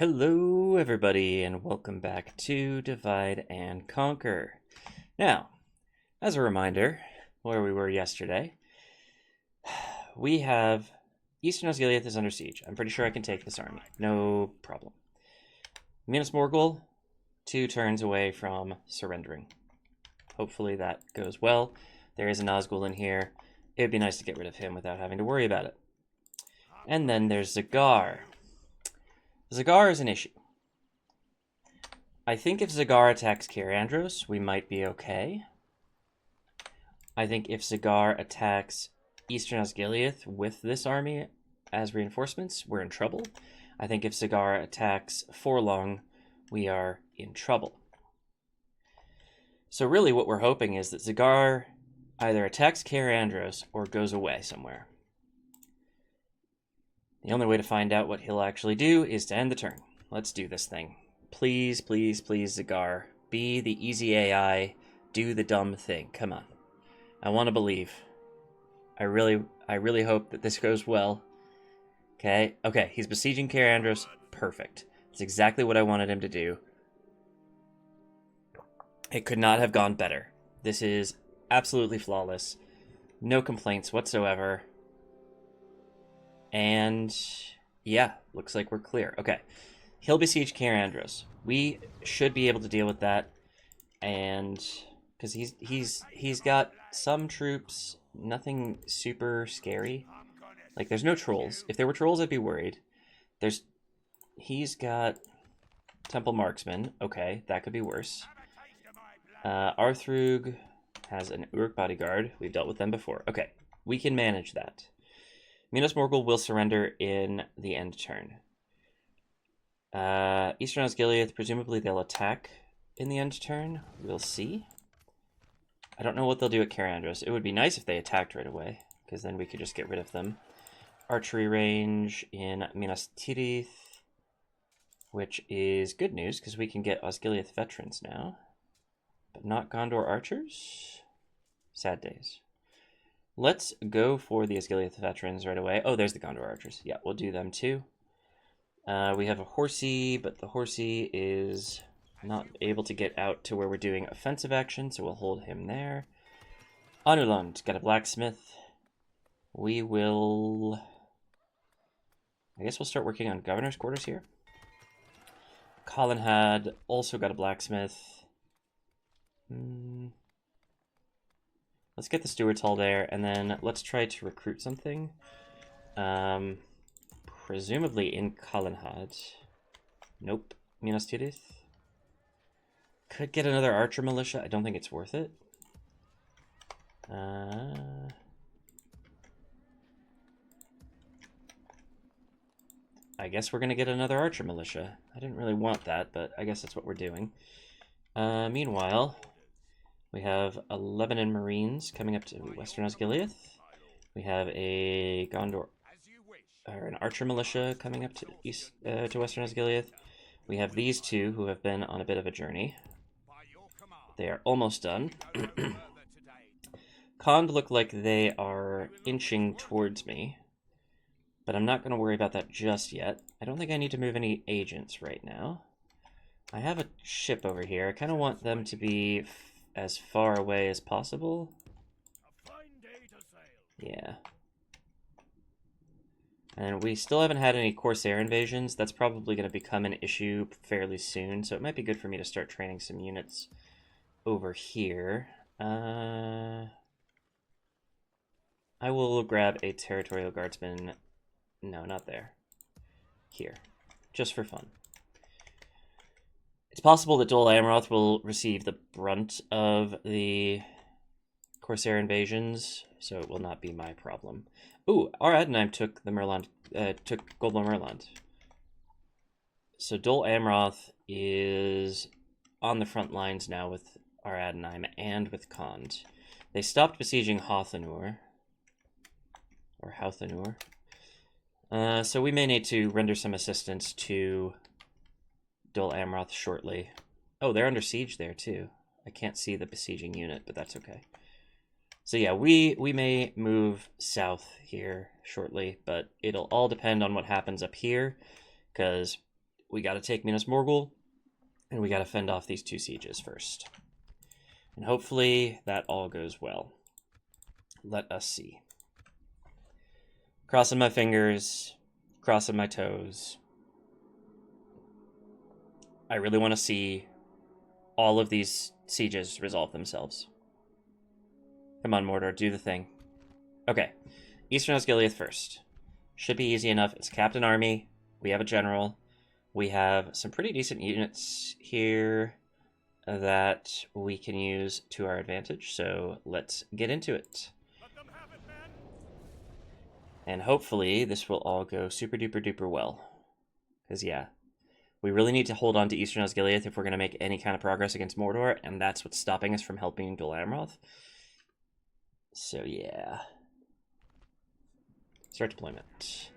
Hello, everybody, and welcome back to Divide and Conquer. Now, as a reminder, where we were yesterday, we have Eastern Osgiliath is under siege. I'm pretty sure I can take this army. No problem. Minas Morgul, 2 turns away from surrendering. Hopefully that goes well. There is an Osgul in here. It would be nice to get rid of him without having to worry about it. And then there's Zagar. Zagar is an issue. I think if Zagar attacks Cair Andros, we might be okay. I think if Zagar attacks Eastern Osgiliath with this army as reinforcements, we're in trouble. I think if Zagar attacks Forlong, we are in trouble. So really what we're hoping is that Zagar either attacks Cair Andros or goes away somewhere. The only way to find out what he'll actually do is to end the turn. Let's do this thing. Please, please, please, Zagar. Be the easy AI. Do the dumb thing. Come on. I want to believe. I really hope that this goes well. Okay, he's besieging Cair Andros. Perfect. That's exactly what I wanted him to do. It could not have gone better. This is absolutely flawless. No complaints whatsoever. And yeah, looks like we're clear. Okay, he'll besiege Cair Andros. We should be able to deal with that, and because he's got some troops, nothing super scary. Like there's no trolls. If there were trolls, I'd be worried. He's got Temple Marksman. Okay, that could be worse. Arthrug has an Uruk bodyguard. We've dealt with them before. Okay, we can manage that. Minas Morgul will surrender in the end turn. Eastern Osgiliath, presumably they'll attack in the end turn. We'll see. I don't know what they'll do at Cair Andros. It would be nice if they attacked right away, because then we could just get rid of them. Archery range in Minas Ithil, which is good news, because we can get Osgiliath veterans now. But not Gondor archers? Sad days. Let's go for the Osgiliath veterans right away. Oh, there's the Gondor archers. Yeah, we'll do them too. We have a horsey, but the horsey is not able to get out to where we're doing offensive action, so we'll hold him there. Anuland got a blacksmith. We will... I guess we'll start working on governor's quarters here. Colin had also got a blacksmith. Let's get the Stewart's Hall there, and then let's try to recruit something. Presumably in Kalinhad. Nope. Minas Tirith. Could get another archer militia. I don't think it's worth it. I guess we're going to get another archer militia. I didn't really want that, but I guess that's what we're doing. Meanwhile... we have 11 Marines coming up to Western Osgiliath. We have a Gondor, or an Archer Militia coming up to Western Osgiliath. We have these two who have been on a bit of a journey. They are almost done. Khand look like they are inching towards me, but I'm not going to worry about that just yet. I don't think I need to move any agents right now. I have a ship over here. I kind of want them to be as far away as possible. Yeah. And we still haven't had any Corsair invasions. That's probably going to become an issue fairly soon, so it might be good for me to start training some units over here. I will grab a territorial guardsman. No, not there. Here. Just for fun. It's possible that Dol Amroth will receive the brunt of the Corsair invasions, so it will not be my problem. Ooh, our Adonheim took the took Goldblum Merland. So Dol Amroth is on the front lines now with our Adonheim and with Khand. They stopped besieging Hothanur, or Houthanur. So we may need to render some assistance to Dol Amroth shortly. Oh, they're under siege there too. I can't see the besieging unit, but that's okay. So yeah, we may move south here shortly, but it'll all depend on what happens up here, because we got to take Minas Morgul, and we got to fend off these 2 sieges first. And hopefully that all goes well. Let us see. Crossing my fingers, crossing my toes. I really want to see all of these sieges resolve themselves. Come on, Mordor, do the thing. Okay, Eastern Osgiliath first. Should be easy enough. It's Captain Army. We have a general. We have some pretty decent units here that we can use to our advantage, so let's get into it. And hopefully this will all go super duper duper well. Because yeah, we really need to hold on to Eastern Osgiliath if we're going to make any kind of progress against Mordor, and that's what's stopping us from helping Dol Amroth. So yeah. Start deployment.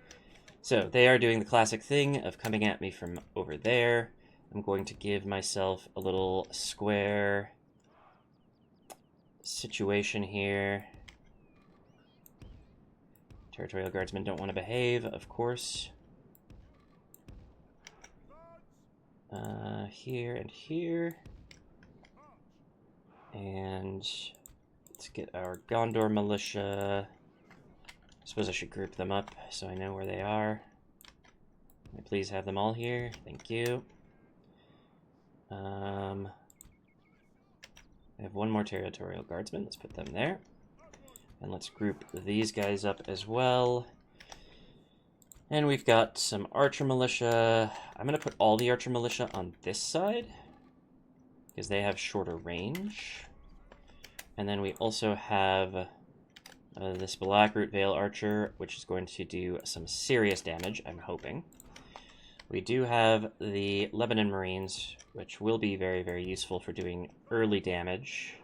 So they are doing the classic thing of coming at me from over there. I'm going to give myself a little square situation here. Territorial guardsmen don't want to behave, of course. Here and here. And let's get our Gondor militia. I suppose I should group them up so I know where they are. Can I please have them all here? Thank you. I have one more territorial guardsman. Let's put them there. And let's group these guys up as well. And we've got some archer militia. I'm going to put all the archer militia on this side because they have shorter range. And then we also have this Blackroot Vale Archer, which is going to do some serious damage, I'm hoping. We do have the Lebanon Marines, which will be very, very useful for doing early damage.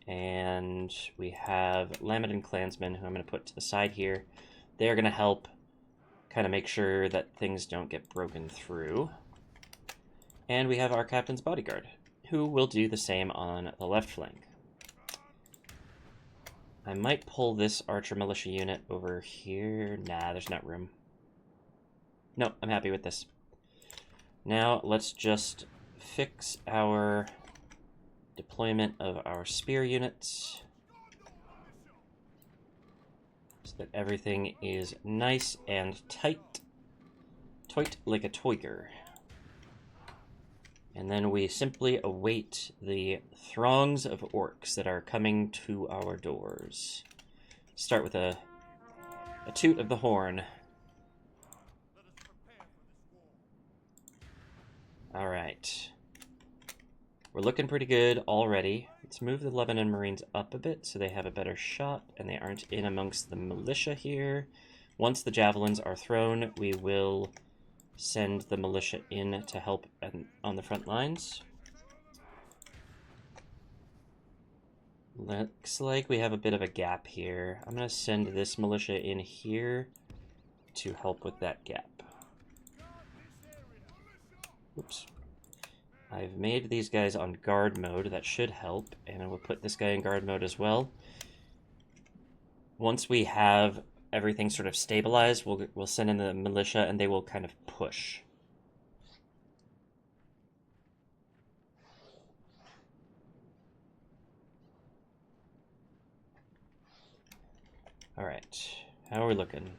And we have Lamedon Clansmen, who I'm going to put to the side here. They're going to help kind of make sure that things don't get broken through. And we have our Captain's Bodyguard, who will do the same on the left flank. I might pull this archer militia unit over here. Nah, there's not room. No, I'm happy with this. Now let's just fix our deployment of our spear units so that everything is nice and tight. Tight like a toiger. And then we simply await the throngs of orcs that are coming to our doors. Start with a toot of the horn. Alright. We're looking pretty good already. Let's move the Lebanon Marines up a bit so they have a better shot and they aren't in amongst the militia here. Once the javelins are thrown, we will send the militia in to help on the front lines. Looks like we have a bit of a gap here. I'm going to send this militia in here to help with that gap. Oops. I've made these guys on guard mode. That should help. And I will put this guy in guard mode as well. Once we have everything sort of stabilized, we'll send in the militia and they will kind of push. All right, how are we looking?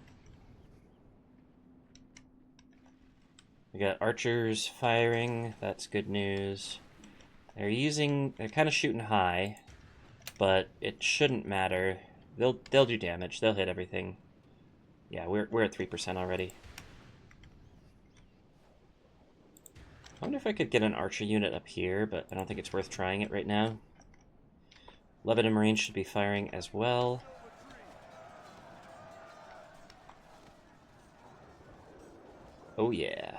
We got archers firing. That's good news. They're kind of shooting high, but it shouldn't matter. They'll do damage. They'll hit everything. Yeah, we're at 3% already. I wonder if I could get an archer unit up here, but I don't think it's worth trying it right now. Lebanon Marines should be firing as well. Oh yeah.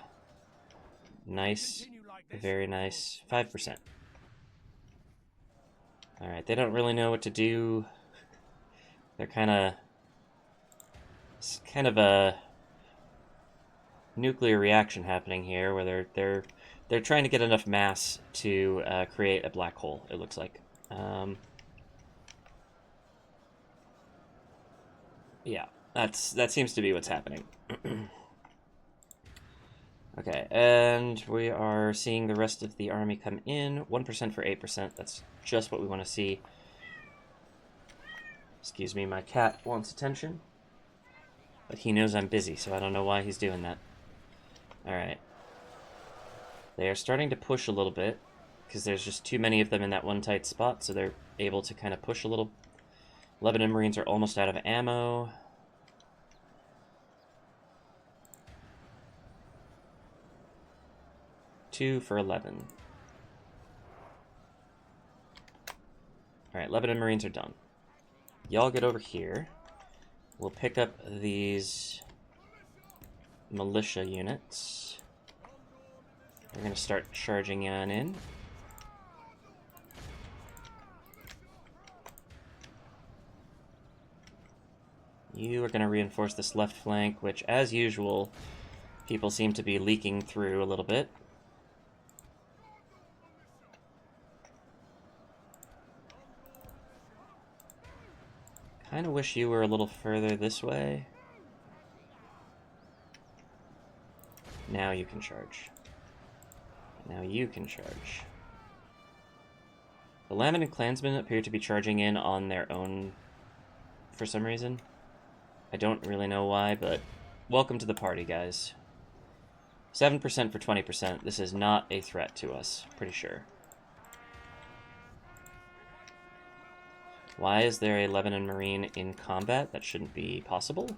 Nice. Very nice. 5%. Alright, they don't really know what to do. They're it's kind of a nuclear reaction happening here where they're trying to get enough mass to create a black hole, it looks like. Yeah, that seems to be what's happening. Okay, and we are seeing the rest of the army come in. 1% for 8%. That's just what we want to see. Excuse me, my cat wants attention. But he knows I'm busy, so I don't know why he's doing that. Alright. They are starting to push a little bit, because there's just too many of them in that one tight spot, so they're able to kind of push a little. Lebanon Marines are almost out of ammo. Two for 11. Alright, Lebanon Marines are done. Y'all get over here. We'll pick up these militia units. We're going to start charging on in. You are going to reinforce this left flank, which, as usual, people seem to be leaking through a little bit. Kind of wish you were a little further this way. Now you can charge. Now you can charge. The Lamin and Clansmen appear to be charging in on their own for some reason. I don't really know why, but welcome to the party, guys. 7% for 20%. This is not a threat to us, pretty sure. Why is there a Lebanon Marine in combat? That shouldn't be possible.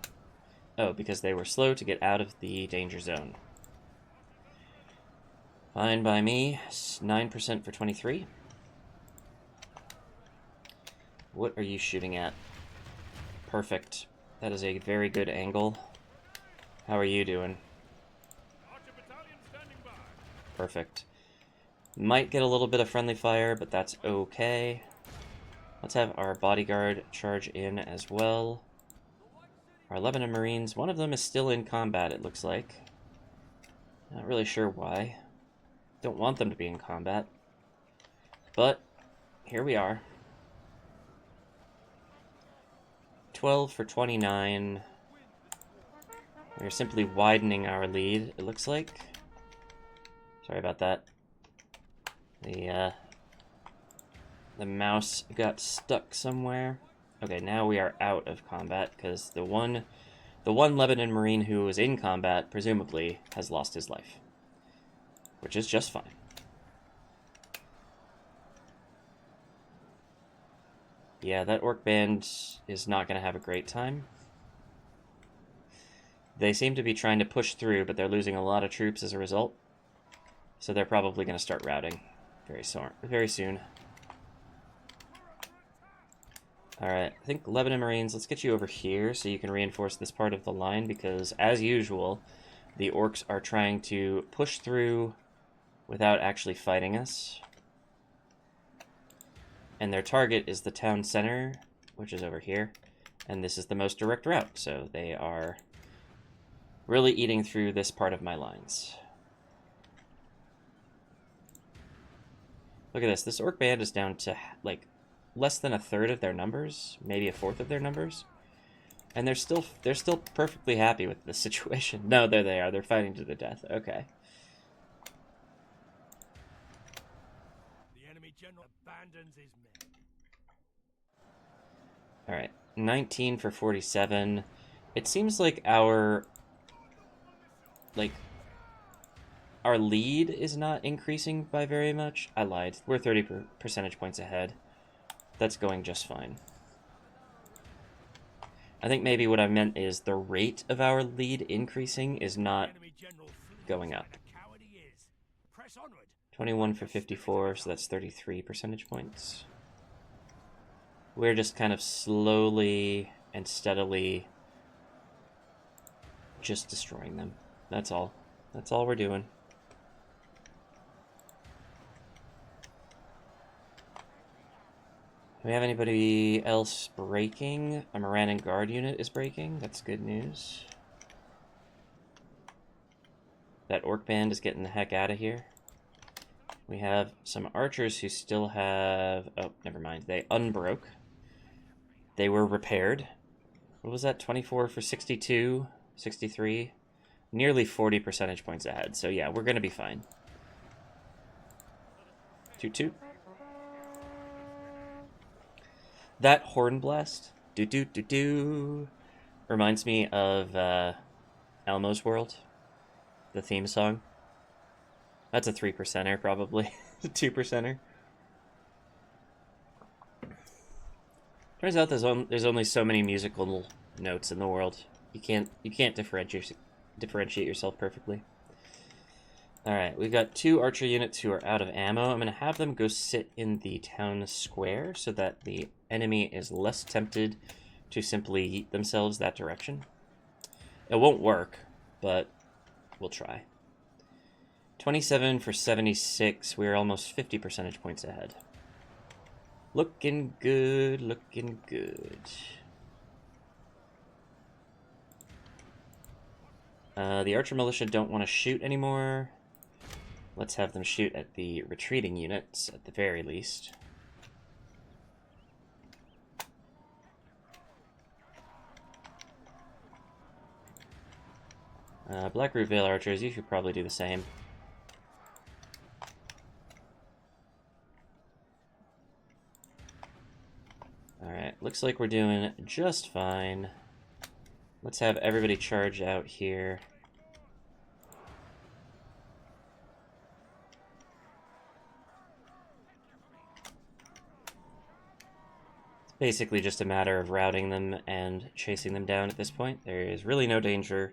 Oh, because they were slow to get out of the danger zone. Fine by me. 9% for 23. What are you shooting at? Perfect. That is a very good angle. How are you doing? Perfect. Might get a little bit of friendly fire, but that's okay. Let's have our bodyguard charge in as well. Our Lebanon Marines, one of them is still in combat, it looks like. Not really sure why. Don't want them to be in combat. But here we are. 12 for 29. We're simply widening our lead, it looks like. Sorry about that. The mouse got stuck somewhere. Okay, now we are out of combat, because the one Lebanon Marine who was in combat, presumably, has lost his life. Which is just fine. Yeah, that orc band is not going to have a great time. They seem to be trying to push through, but they're losing a lot of troops as a result. So they're probably going to start routing very soon. Alright, I think Lebanon Marines, let's get you over here so you can reinforce this part of the line, because, as usual, the orcs are trying to push through without actually fighting us. And their target is the town center, which is over here. And this is the most direct route, so they are really eating through this part of my lines. Look at this. This orc band is down to, like, less than a third of their numbers, maybe a fourth of their numbers. And they're still perfectly happy with the situation. No, there they are. They're fighting to the death. Okay. The enemy general abandons his men. All right. 19 for 47. It seems like our lead is not increasing by very much. I lied. We're 30 percentage points ahead. That's going just fine. I think maybe what I meant is the rate of our lead increasing is not going up. 21 for 54, so that's 33 percentage points. We're just kind of slowly and steadily just destroying them. That's all. That's all we're doing. Do we have anybody else breaking? A Morannon Guard unit is breaking. That's good news. That orc band is getting the heck out of here. We have some archers who still have... Oh, never mind. They unbroke. They were repaired. What was that? 24 for 62? 63? nearly 40 percentage points ahead. So yeah, we're going to be fine. Toot toot. That horn blast, do do do do, reminds me of Elmo's World, the theme song. That's a 3%er probably, 2%er. Turns out there's only so many musical notes in the world. You can't differentiate yourself perfectly. All right, we've got 2 archer units who are out of ammo. I'm going to have them go sit in the town square so that the enemy is less tempted to simply yeet themselves that direction. It won't work, but we'll try. 27 for 76. We're almost 50 percentage points ahead. Looking good, looking good. The archer militia don't want to shoot anymore. Let's have them shoot at the retreating units, at the very least. Blackroot Vale archers, you should probably do the same. Alright, looks like we're doing just fine. Let's have everybody charge out here. It's basically just a matter of routing them and chasing them down at this point. There is really no danger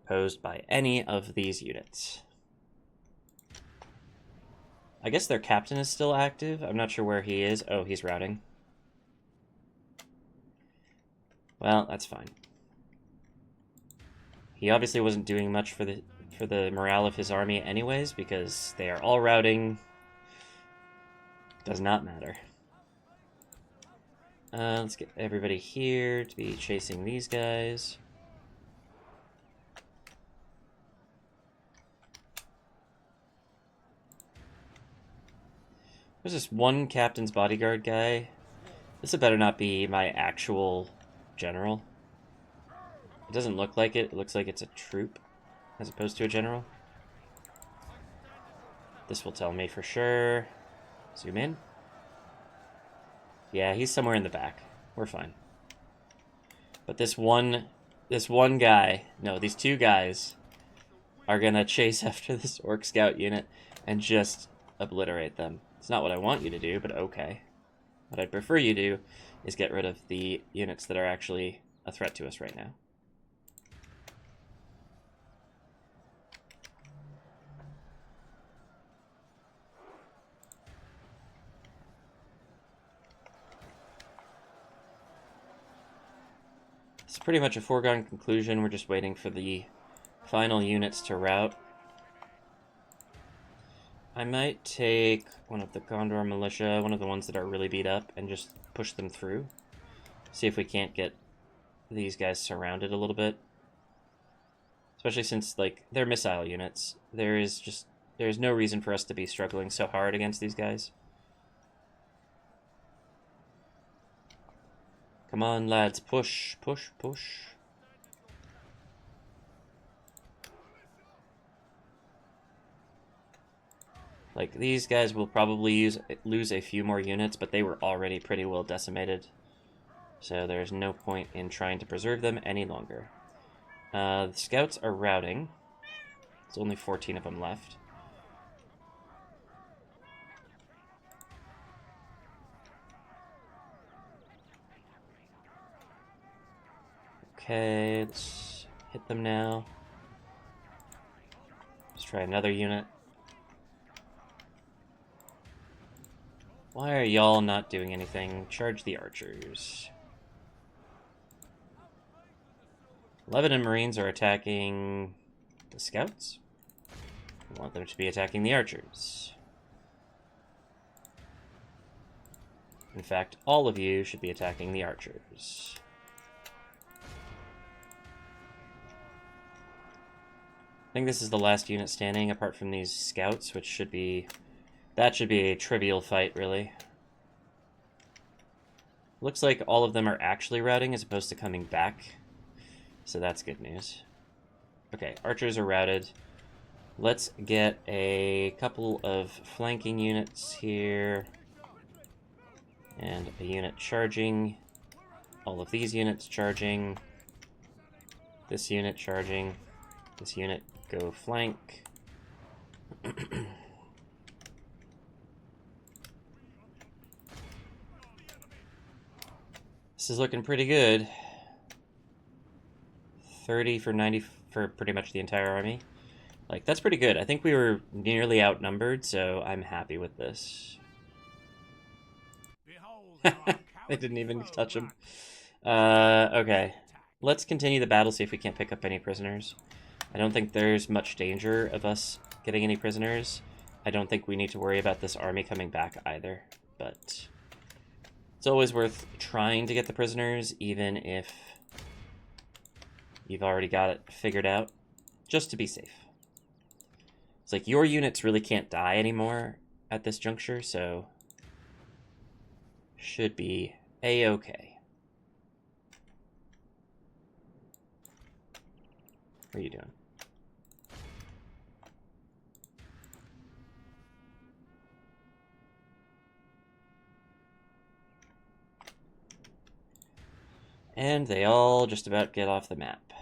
posed by any of these units. I guess their captain is still active. I'm not sure where he is. Oh, he's routing. Well, that's fine. He obviously wasn't doing much for the morale of his army anyways, because they are all routing. Does not matter. Let's get everybody here to be chasing these guys. There's this one captain's bodyguard guy. This better not be my actual general. It doesn't look like it. It looks like it's a troop as opposed to a general. This will tell me for sure. Zoom in. Yeah, he's somewhere in the back. We're fine. But this one guy, no, these 2 guys are gonna chase after this orc scout unit and just obliterate them. It's not what I want you to do, but okay. What I'd prefer you do is get rid of the units that are actually a threat to us right now. It's pretty much a foregone conclusion. We're just waiting for the final units to rout. I might take one of the Gondor militia, one of the ones that are really beat up, and just push them through. See if we can't get these guys surrounded a little bit. Especially since, like, they're missile units. There's no reason for us to be struggling so hard against these guys. Come on, lads, push, push, push. Like, these guys will probably lose a few more units, but they were already pretty well decimated. So there's no point in trying to preserve them any longer. The scouts are routing. There's only 14 of them left. Okay, let's hit them now. Let's try another unit. Why are y'all not doing anything? Charge the archers. Lebanon Marines are attacking the scouts. I want them to be attacking the archers. In fact, all of you should be attacking the archers. I think this is the last unit standing, apart from these scouts, which should be... That should be a trivial fight, really. Looks like all of them are actually routing as opposed to coming back. So that's good news. Okay, archers are routed. Let's get a couple of flanking units here. And a unit charging. All of these units charging. This unit charging. This unit go flank. This is looking pretty good. 30 for 90 for pretty much the entire army. Like, that's pretty good. I think we were nearly outnumbered, so I'm happy with this. They didn't even touch him. Okay. Let's continue the battle, see if we can't pick up any prisoners. I don't think there's much danger of us getting any prisoners. I don't think we need to worry about this army coming back either, but it's always worth trying to get the prisoners, even if you've already got it figured out, just to be safe. It's like your units really can't die anymore at this juncture, so should be a-okay. What are you doing? And they all just about get off the map.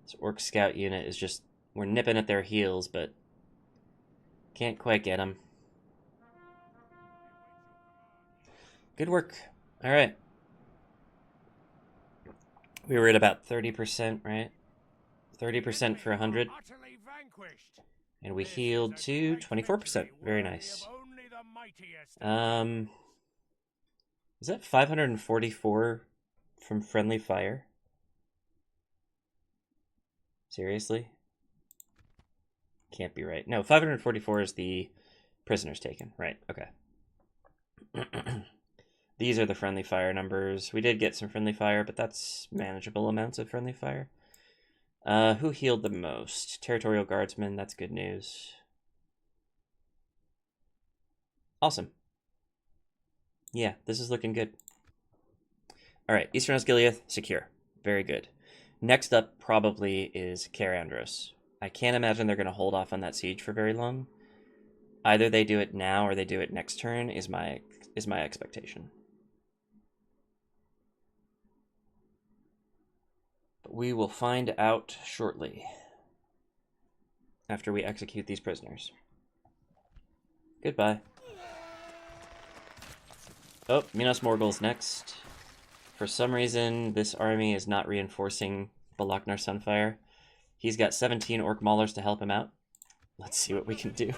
This Orc Scout unit is just... We're nipping at their heels, but can't quite get them. Good work. All right. We were at about 30%, right? 30% for 100. And we healed to 24%. Very nice. Is that 544 from friendly fire? Seriously? Can't be right. No, 544 is the prisoners taken. Right, okay. These are the friendly fire numbers. We did get some friendly fire, but that's manageable amounts of friendly fire. Who healed the most? Territorial Guardsmen, that's good news. Awesome. Yeah, this is looking good. All right, Eastern Osgiliath, secure. Very good. Next up probably is Cair Andros. I can't imagine they're going to hold off on that siege for very long. Either they do it now or they do it next turn is my expectation. But we will find out shortly after we execute these prisoners. Goodbye. Oh, Minas Morgul's next. For some reason, this army is not reinforcing Balaknar Sunfire. He's got 17 Orc Maulers to help him out. Let's see what we can do.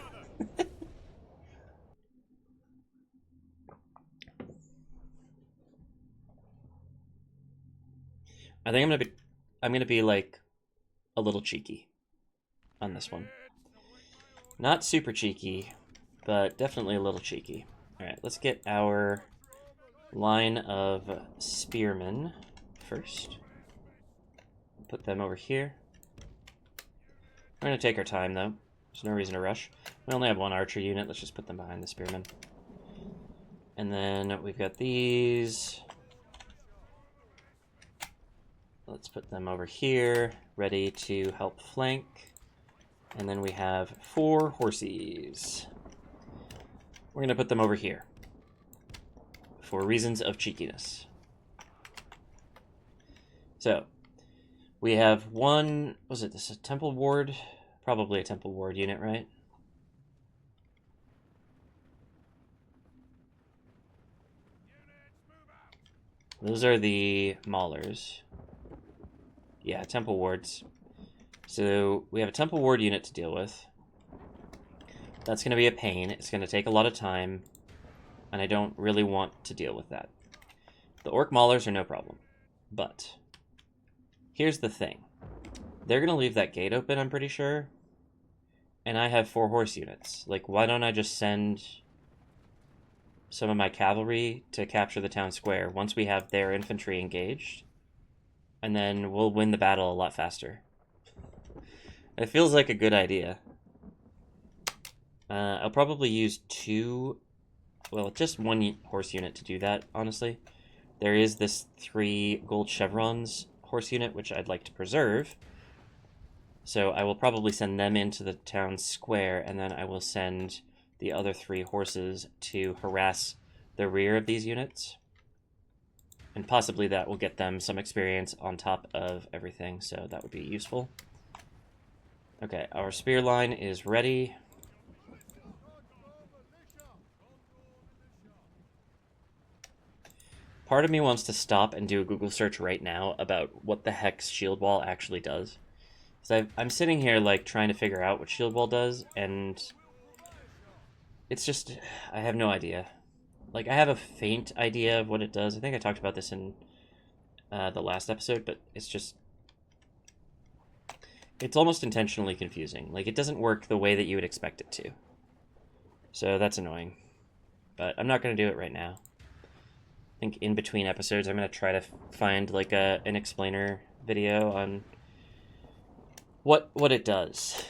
I think I'm gonna be like a little cheeky on this one. Not super cheeky, but definitely a little cheeky. All right, let's get our line of spearmen first. Put them over here. We're going to take our time, though. There's no reason to rush. We only have one archer unit. Let's just put them behind the spearmen. And then we've got these. Let's put them over here, ready to help flank. And then we have 4 horsies. We're going to put them over here for reasons of cheekiness. So, we have one, was it this a temple ward? Probably a temple ward unit, right? Those are the maulers. Yeah, temple wards. So we have a temple ward unit to deal with. That's going to be a pain. It's going to take a lot of time, and I don't really want to deal with that. The Orc Maulers are no problem. But here's the thing. They're going to leave that gate open, I'm pretty sure. And I have 4 horse units. Like, why don't I just send some of my cavalry to capture the town square once we have their infantry engaged? And then we'll win the battle a lot faster. It feels like a good idea. I'll probably use 2... Well, just 1 horse unit to do that, honestly. There is this 3 gold chevrons horse unit, which I'd like to preserve. So I will probably send them into the town square, and then I will send the other 3 horses to harass the rear of these units. And possibly that will get them some experience on top of everything, so that would be useful. Okay, our spear line is ready. Part of me wants to stop and do a Google search right now about what the heck shield wall actually does. So I'm sitting here like trying to figure out what shield wall does, and it's just, I have no idea. Like, I have a faint idea of what it does. I think I talked about this in the last episode, but it's just, it's almost intentionally confusing. Like, it doesn't work the way that you would expect it to. So that's annoying. But I'm not going to do it right now. I think in between episodes, I'm going to try to find like an explainer video on what it does.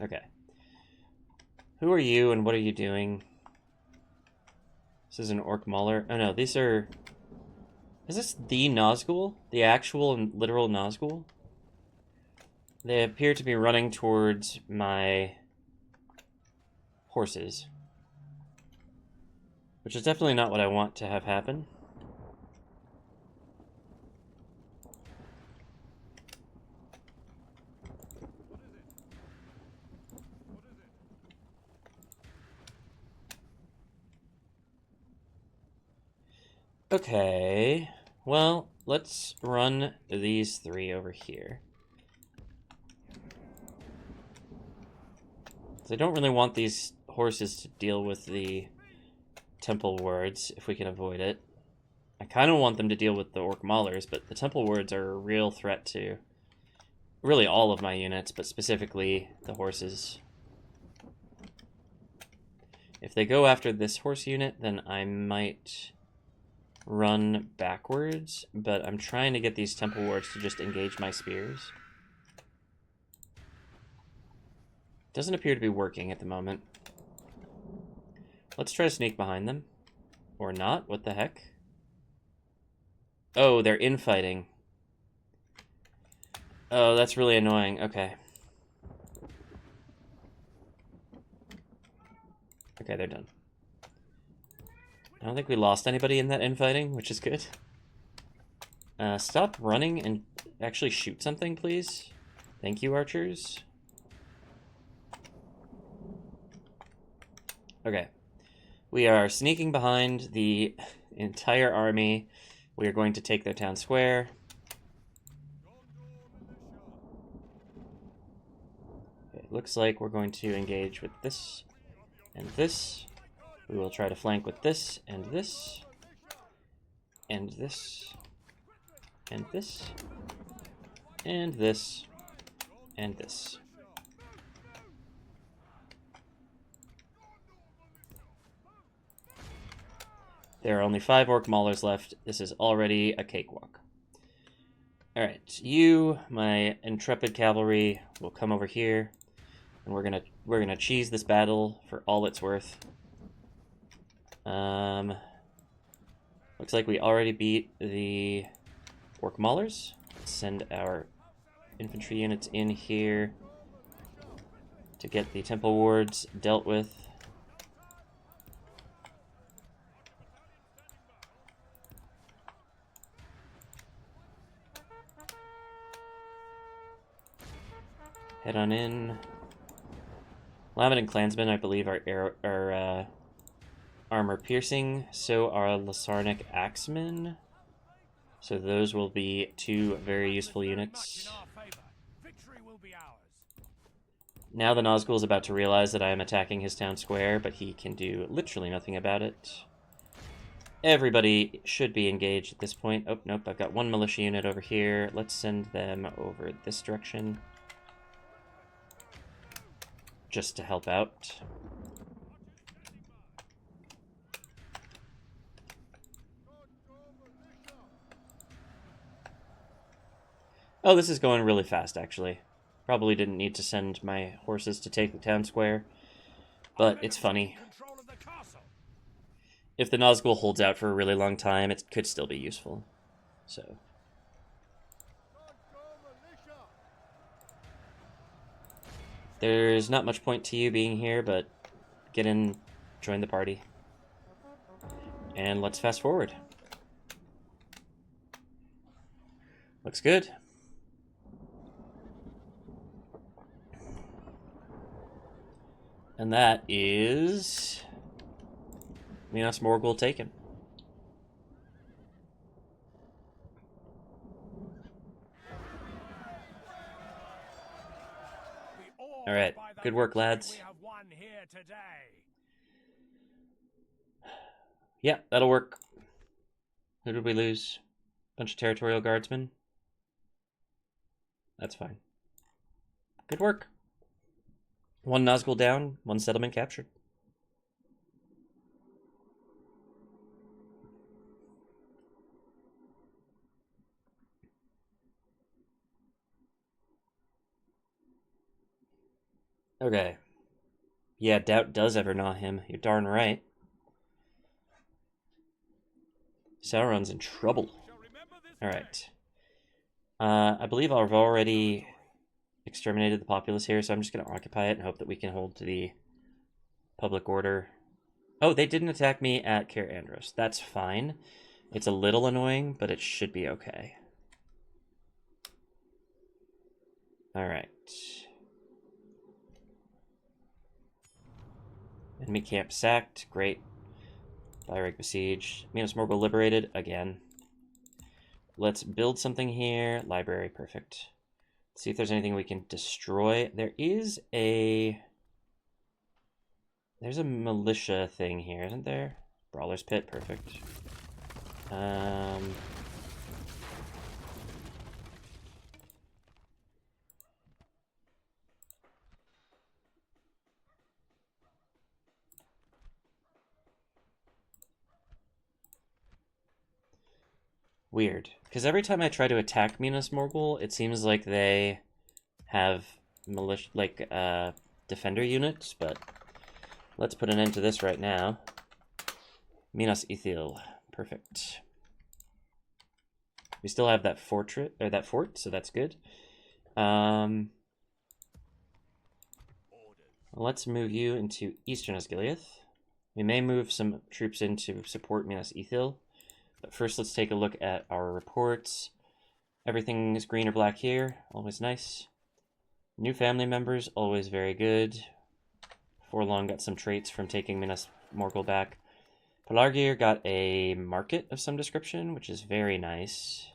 Okay. Who are you and what are you doing? This is an orc mauler. Oh no, these are... Is this the Nazgul? The actual and literal Nazgul? They appear to be running towards my horses. Which is definitely not what I want to have happen. Okay, well, let's run these 3 over here. So I don't really want these horses to deal with the temple wards, if we can avoid it. I kind of want them to deal with the orc maulers, but the temple wards are a real threat to really all of my units, but specifically the horses. If they go after this horse unit, then I might run backwards, but I'm trying to get these temple wards to just engage my spears. Doesn't appear to be working at the moment. Let's try to sneak behind them. Or not, what the heck? Oh, they're infighting. Oh, that's really annoying, okay. Okay, they're done. I don't think we lost anybody in that infighting, which is good. Stop running and actually shoot something, please. Thank you, archers. Okay. We are sneaking behind the entire army. We are going to take their town square. Okay, looks like we're going to engage with this and this. We will try to flank with this, and this, and this, and this, and this, and this. There are only 5 orc maulers left. This is already a cakewalk. Alright, you, my intrepid cavalry, will come over here, and we're gonna cheese this battle for all it's worth. Looks like we already beat the orc maulers. Let's send our infantry units in here to get the temple wards dealt with. Head on in. Lamed clansmen, I believe, are armor piercing. So are Lasarnic axemen. So those will be 2 very useful units. Now the Nazgul is about to realize that I am attacking his town square, but he can do literally nothing about it. Everybody should be engaged at this point. Oh, nope, I've got 1 militia unit over here. Let's send them over this direction. Just to help out. Oh, this is going really fast, actually. Probably didn't need to send my horses to take the town square, but it's funny. if the Nazgul holds out for a really long time, it could still be useful. So. There's not much point to you being here, but get in, join the party. And let's fast forward. Looks good. And that is Minas Morgul taken. All right, good work, lads. Yeah, that'll work. Who did we lose? Bunch of territorial guardsmen. That's fine. Good work. One Nazgul down, one settlement captured. Okay. Yeah, doubt does ever gnaw him. You're darn right. Sauron's in trouble. Alright. I believe I've already exterminated the populace here, so I'm just going to occupy it and hope that we can hold to the public order. Oh, they didn't attack me at Cair Andros. That's fine. It's a little annoying, but it should be okay. Alright. Enemy camp sacked. Great. Byreg besieged. Minas Morgul liberated. Again. Let's build something here. Library. Perfect. Let's see if there's anything we can destroy. There's a militia thing here, isn't there? Brawler's Pit. Perfect. Weird. Because every time I try to attack Minas Morgul, it seems like they have militia, like, defender units, but let's put an end to this right now. Minas Ithil. Perfect. We still have that fortress, or that fort, so that's good. Let's move you into Eastern Osgiliath. We may move some troops in to support Minas Ithil. But first, let's take a look at our reports. Everything is green or black here. Always nice. New family members, always very good. Forlong got some traits from taking Minas Morgul back. Pelargir got a market of some description, which is very nice.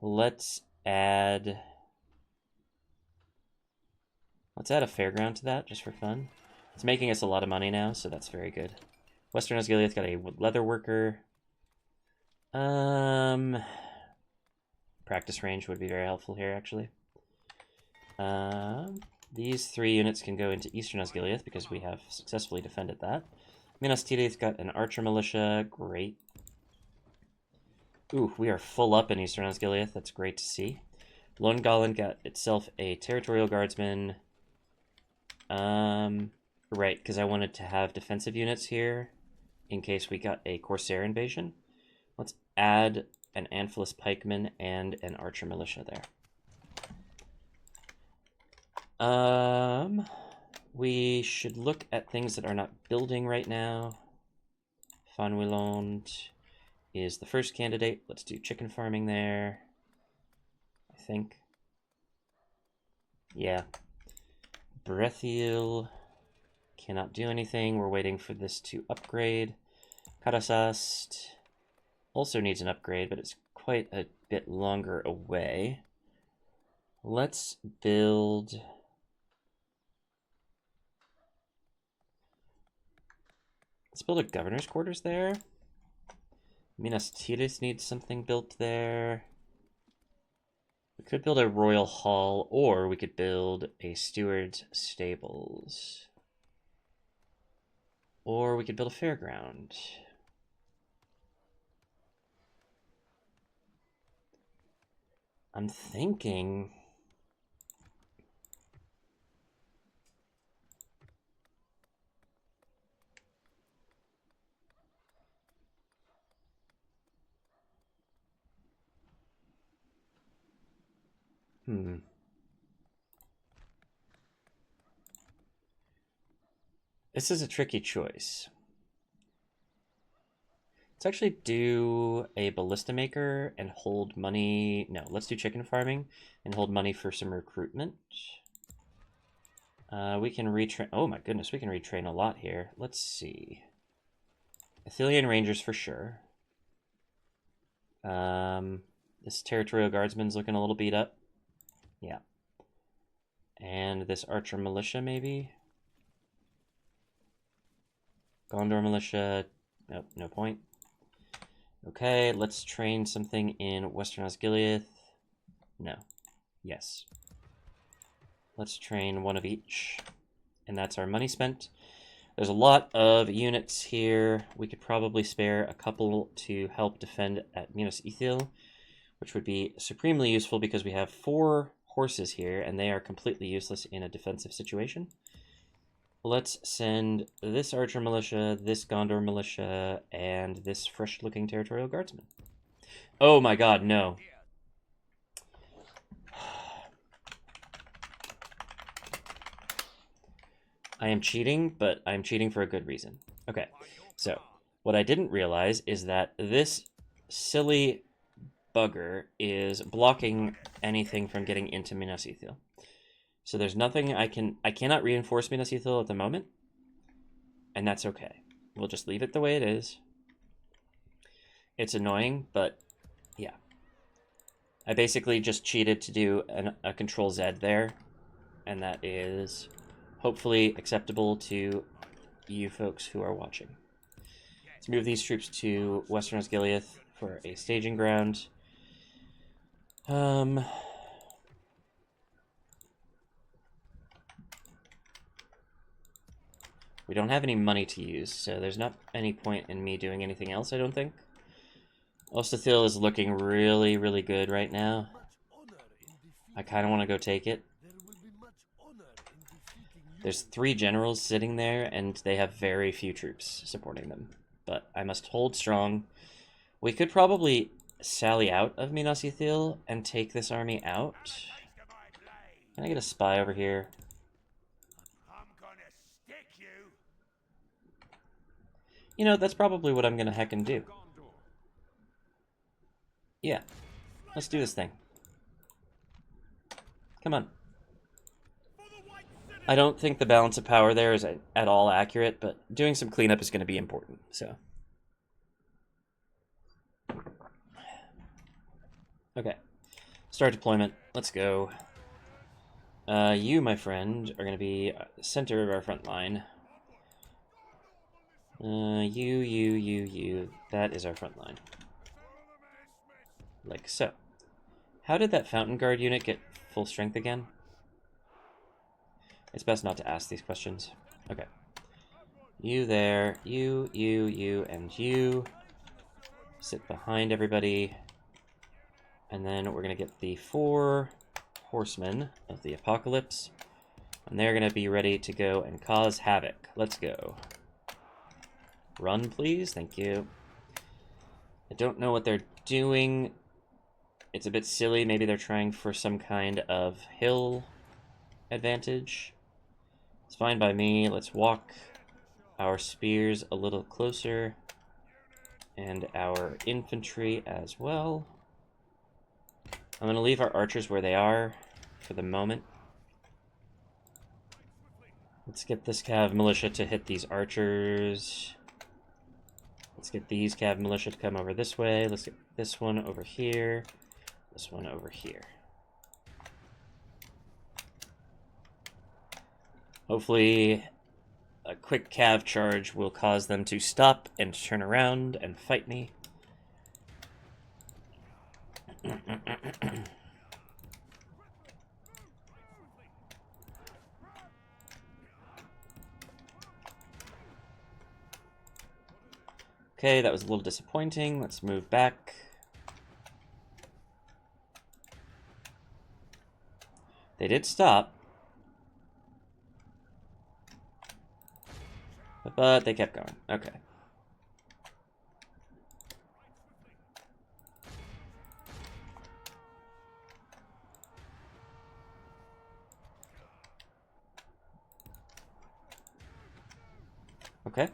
Let's add a fairground to that, just for fun. It's making us a lot of money now, so that's very good. Western Osgiliath got a leather worker. Practice range would be very helpful here, actually. These 3 units can go into Eastern Osgiliath because we have successfully defended that. Minas Ithil's got an archer militia. Great. Ooh, we are full up in Eastern Osgiliath. That's great to see. Lone Golan got itself a territorial guardsman. Right, because I wanted to have defensive units here in case we got a Corsair invasion. Let's add an Anfilis pikeman and an archer militia there. We should look at things that are not building right now. Fanwilond is the first candidate. Let's do chicken farming there, I think. Yeah. Brethiel cannot do anything. We're waiting for this to upgrade. Karasast also needs an upgrade, but it's quite a bit longer away. Let's build... Let's build a governor's quarters there. Minas Tirith needs something built there. We could build a royal hall, or we could build a steward's stables. Or we could build a fairground. I'm thinking... This is a tricky choice. Let's actually do a ballista maker and hold money. No, let's do chicken farming and hold money for some recruitment. We can retrain. Oh my goodness, we can retrain a lot here. Let's see. Ithilien Rangers for sure. This Territorial Guardsman's looking a little beat up. Yeah. And this Archer Militia, maybe? Gondor Militia. Nope, no point. Okay, let's train something in Western Osgiliath. No. Yes. Let's train one of each. And that's our money spent. There's a lot of units here. We could probably spare a couple to help defend at Minas Ithil, which would be supremely useful because we have 4 horses here, and they are completely useless in a defensive situation. Let's send this Archer Militia, this Gondor Militia, and this fresh-looking Territorial Guardsman. Oh my god, no. I am cheating, but I'm cheating for a good reason. Okay, so what I didn't realize is that this silly bugger is blocking anything from getting into Minas Ithil. So there's nothing I cannot reinforce Minas Ithil at the moment, and that's okay. We'll just leave it the way it is. It's annoying, but yeah. I basically just cheated to do a Control Z there, and that is hopefully acceptable to you folks who are watching. Let's move these troops to Western Osgiliath for a staging ground. We don't have any money to use, so there's not any point in me doing anything else, I don't think. Osgiliath is looking really, really good right now. I kind of want to go take it. There's 3 generals sitting there, and they have very few troops supporting them. But I must hold strong. We could probably sally out of Minas Ithil and take this army out. Can I get a spy over here? You know, that's probably what I'm gonna heckin' do. Yeah. Let's do this thing. Come on. I don't think the balance of power there is at all accurate, but doing some cleanup is going to be important, so. Okay. Start deployment. Let's go. You, my friend, are going to be the center of our front line. You. That is our front line. Like so. How did that Fountain Guard unit get full strength again? It's best not to ask these questions. Okay. You there, you, and you. Sit behind everybody. And then we're going to get the 4 horsemen of the apocalypse. And they're going to be ready to go and cause havoc. Let's go. Run, please. Thank you. I don't know what they're doing. It's a bit silly. Maybe they're trying for some kind of hill advantage. It's fine by me. Let's walk our spears a little closer. And our infantry as well. I'm going to leave our archers where they are for the moment. Let's get this Cav militia to hit these archers. Let's get these Cav militia to come over this way. Let's get this one over here. This one over here. Hopefully, a quick Cav charge will cause them to stop and turn around and fight me. Okay, that was a little disappointing. Let's move back. They did stop. But they kept going. Okay. Okay.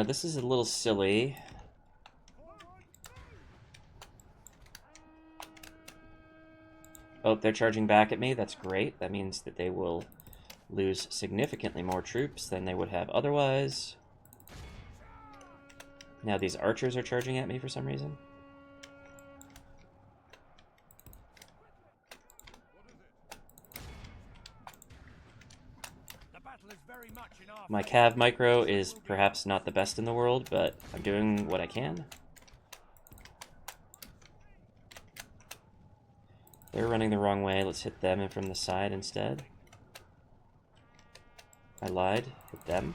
This is a little silly. Oh, they're charging back at me. That's great. That means that they will lose significantly more troops than they would have otherwise. Now these archers are charging at me for some reason. My cav micro is perhaps not the best in the world, but I'm doing what I can. They're running the wrong way. Let's hit them from the side instead. I lied. Hit them.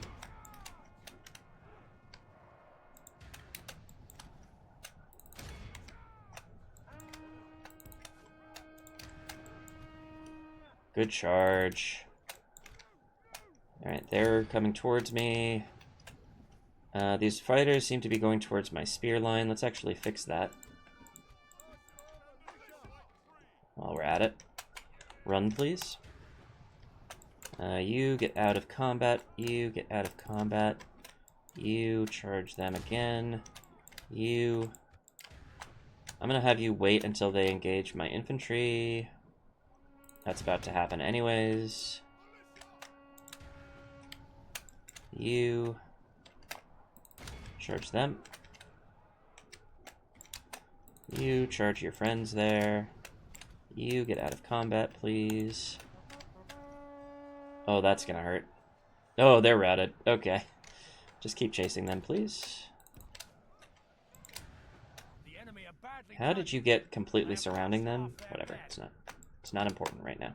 Good charge. Alright, they're coming towards me. These fighters seem to be going towards my spear line. Let's actually fix that. While we're at it. Run, please. You get out of combat. You get out of combat. You charge them again. You... I'm gonna have you wait until they engage my infantry. That's about to happen anyways. You... charge them. You charge your friends there. You get out of combat, please. Oh, that's gonna hurt. Oh, they're routed. Okay. Just keep chasing them, please. How did you get completely surrounding them? Whatever, it's not important right now.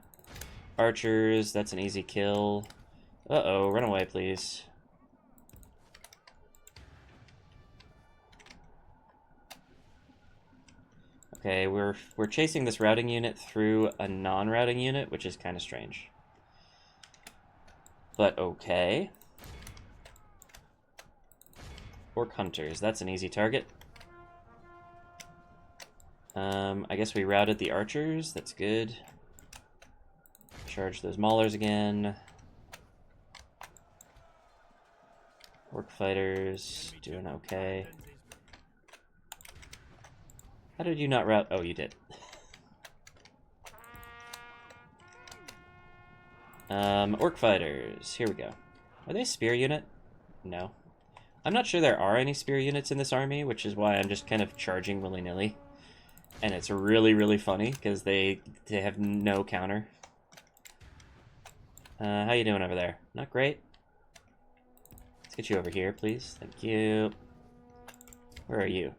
Archers, that's an easy kill. Uh-oh, run away, please. Okay, we're chasing this routing unit through a non-routing unit, which is kind of strange. But okay. Orc hunters, that's an easy target. I guess we routed the archers, that's good. Charge those maulers again. Orc fighters, doing okay. How did you not route? Oh, you did. Orc fighters, here we go. Are they a spear unit? No. I'm not sure there are any spear units in this army, which is why I'm just kind of charging willy-nilly. And it's really, really funny, because they have no counter. How you doing over there? Not great. Let's get you over here, please. Thank you. Where are you?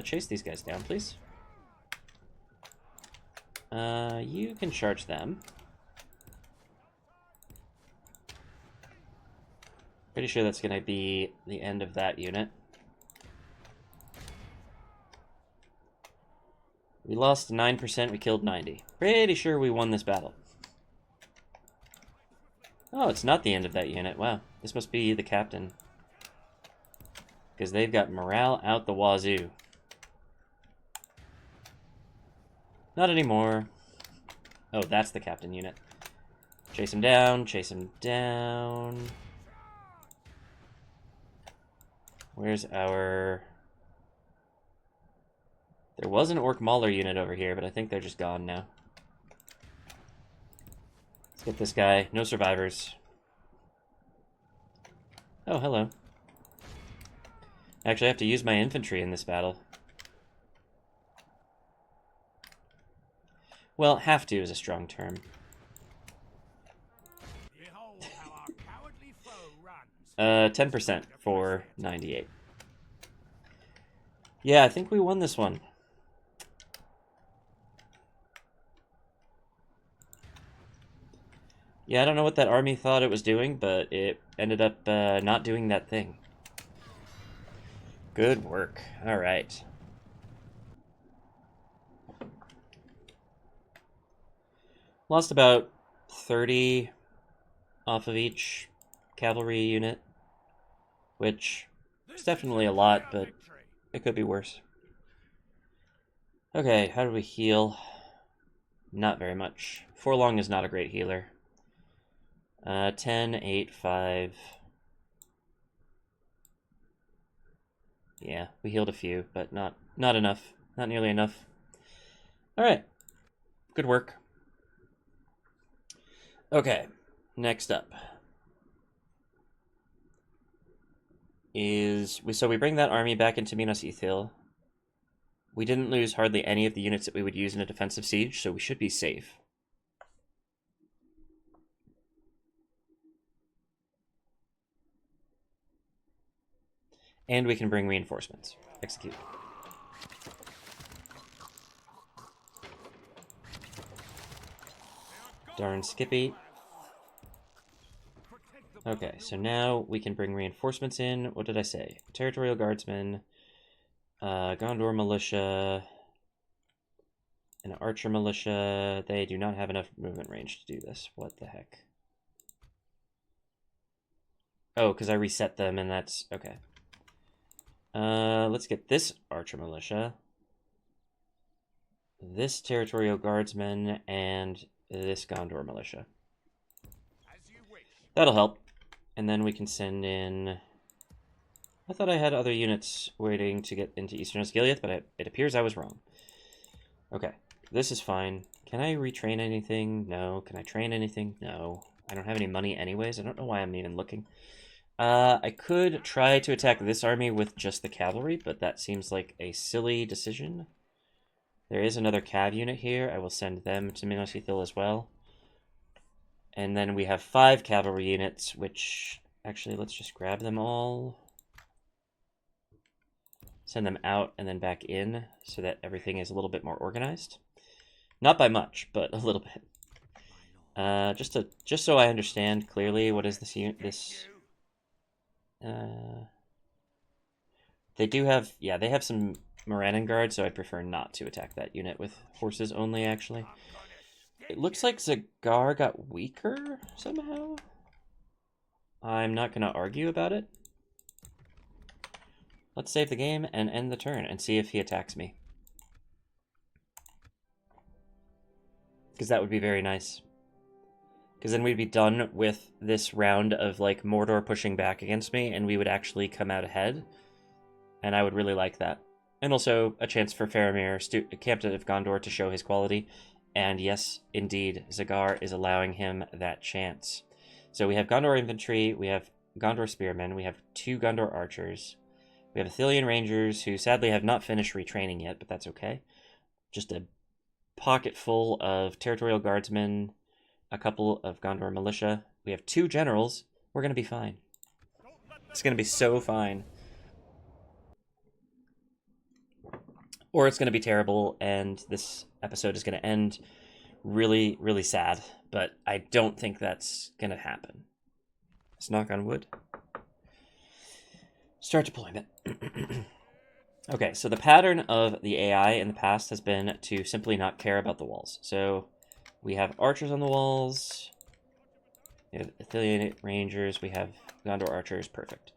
Chase these guys down, please. You can charge them. Pretty sure that's going to be the end of that unit. We lost 9%, we killed 90. Pretty sure we won this battle. Oh, it's not the end of that unit. Wow, this must be the captain. Because they've got morale out the wazoo. Not anymore. Oh, that's the captain unit. Chase him down, chase him down. Where's our... There was an Orc Mauler unit over here, but I think they're just gone now. Let's get this guy. No survivors. Oh, hello. Actually, I have to use my infantry in this battle. Well, have to is a strong term. 10% for 98. Yeah, I think we won this one. Yeah, I don't know what that army thought it was doing, but it ended up not doing that thing. Good work. All right. Lost about 30 off of each cavalry unit, which is definitely a lot, but It could be worse. Okay, how do we heal? Not very much. Forlong is not a great healer. 10, 8, 5. Yeah, we healed a few, but not enough. Not nearly enough. Alright. Good work. Okay, next up is... So we bring that army back into Minas Ithil. We didn't lose hardly any of the units that we would use in a defensive siege, so we should be safe. And we can bring reinforcements. Execute. Darn Skippy. Okay, so now we can bring reinforcements in. What did I say? Territorial Guardsmen, Gondor Militia, and Archer Militia. They do not have enough movement range to do this. What the heck? Oh, because I reset them and that's... Okay. Let's get this Archer Militia, this Territorial Guardsman, and this Gondor Militia. That'll help. And then we can send in... I thought I had other units waiting to get into Eastern Osgiliath, but it appears I was wrong. Okay, this is fine. Can I retrain anything? No. Can I train anything? No. I don't have any money anyways. I don't know why I'm even looking. I could try to attack this army with just the cavalry, but that seems like a silly decision. There is another cav unit here. I will send them to Minas Ithil as well. And then we have 5 cavalry units, which... Actually, let's just grab them all. Send them out and then back in so that everything is a little bit more organized. Not by much, but a little bit. Just so I understand clearly what is this unit... They do have... Yeah, they have some Morannon Guard, so I prefer not to attack that unit with horses only, actually. It looks like Zagar got weaker somehow. I'm not going to argue about it. Let's save the game and end the turn and see if he attacks me. Because that would be very nice. Because then we'd be done with this round of like Mordor pushing back against me and we would actually come out ahead. And I would really like that. And also a chance for Faramir, Captain of Gondor, to show his quality. And yes, indeed, Zagar is allowing him that chance. So we have Gondor infantry, we have Gondor spearmen, we have 2 Gondor archers. We have Ithilien rangers who sadly have not finished retraining yet, but that's okay. Just a pocket full of territorial guardsmen, a couple of Gondor militia. We have 2 generals. We're going to be fine. It's going to be so fine. Or it's going to be terrible, and this episode is going to end really, really sad. But I don't think that's going to happen. Let's knock on wood. Start deployment. Okay, so the pattern of the AI in the past has been to simply not care about the walls. So we have archers on the walls. We have Ithilien rangers. We have Gondor archers. Perfect.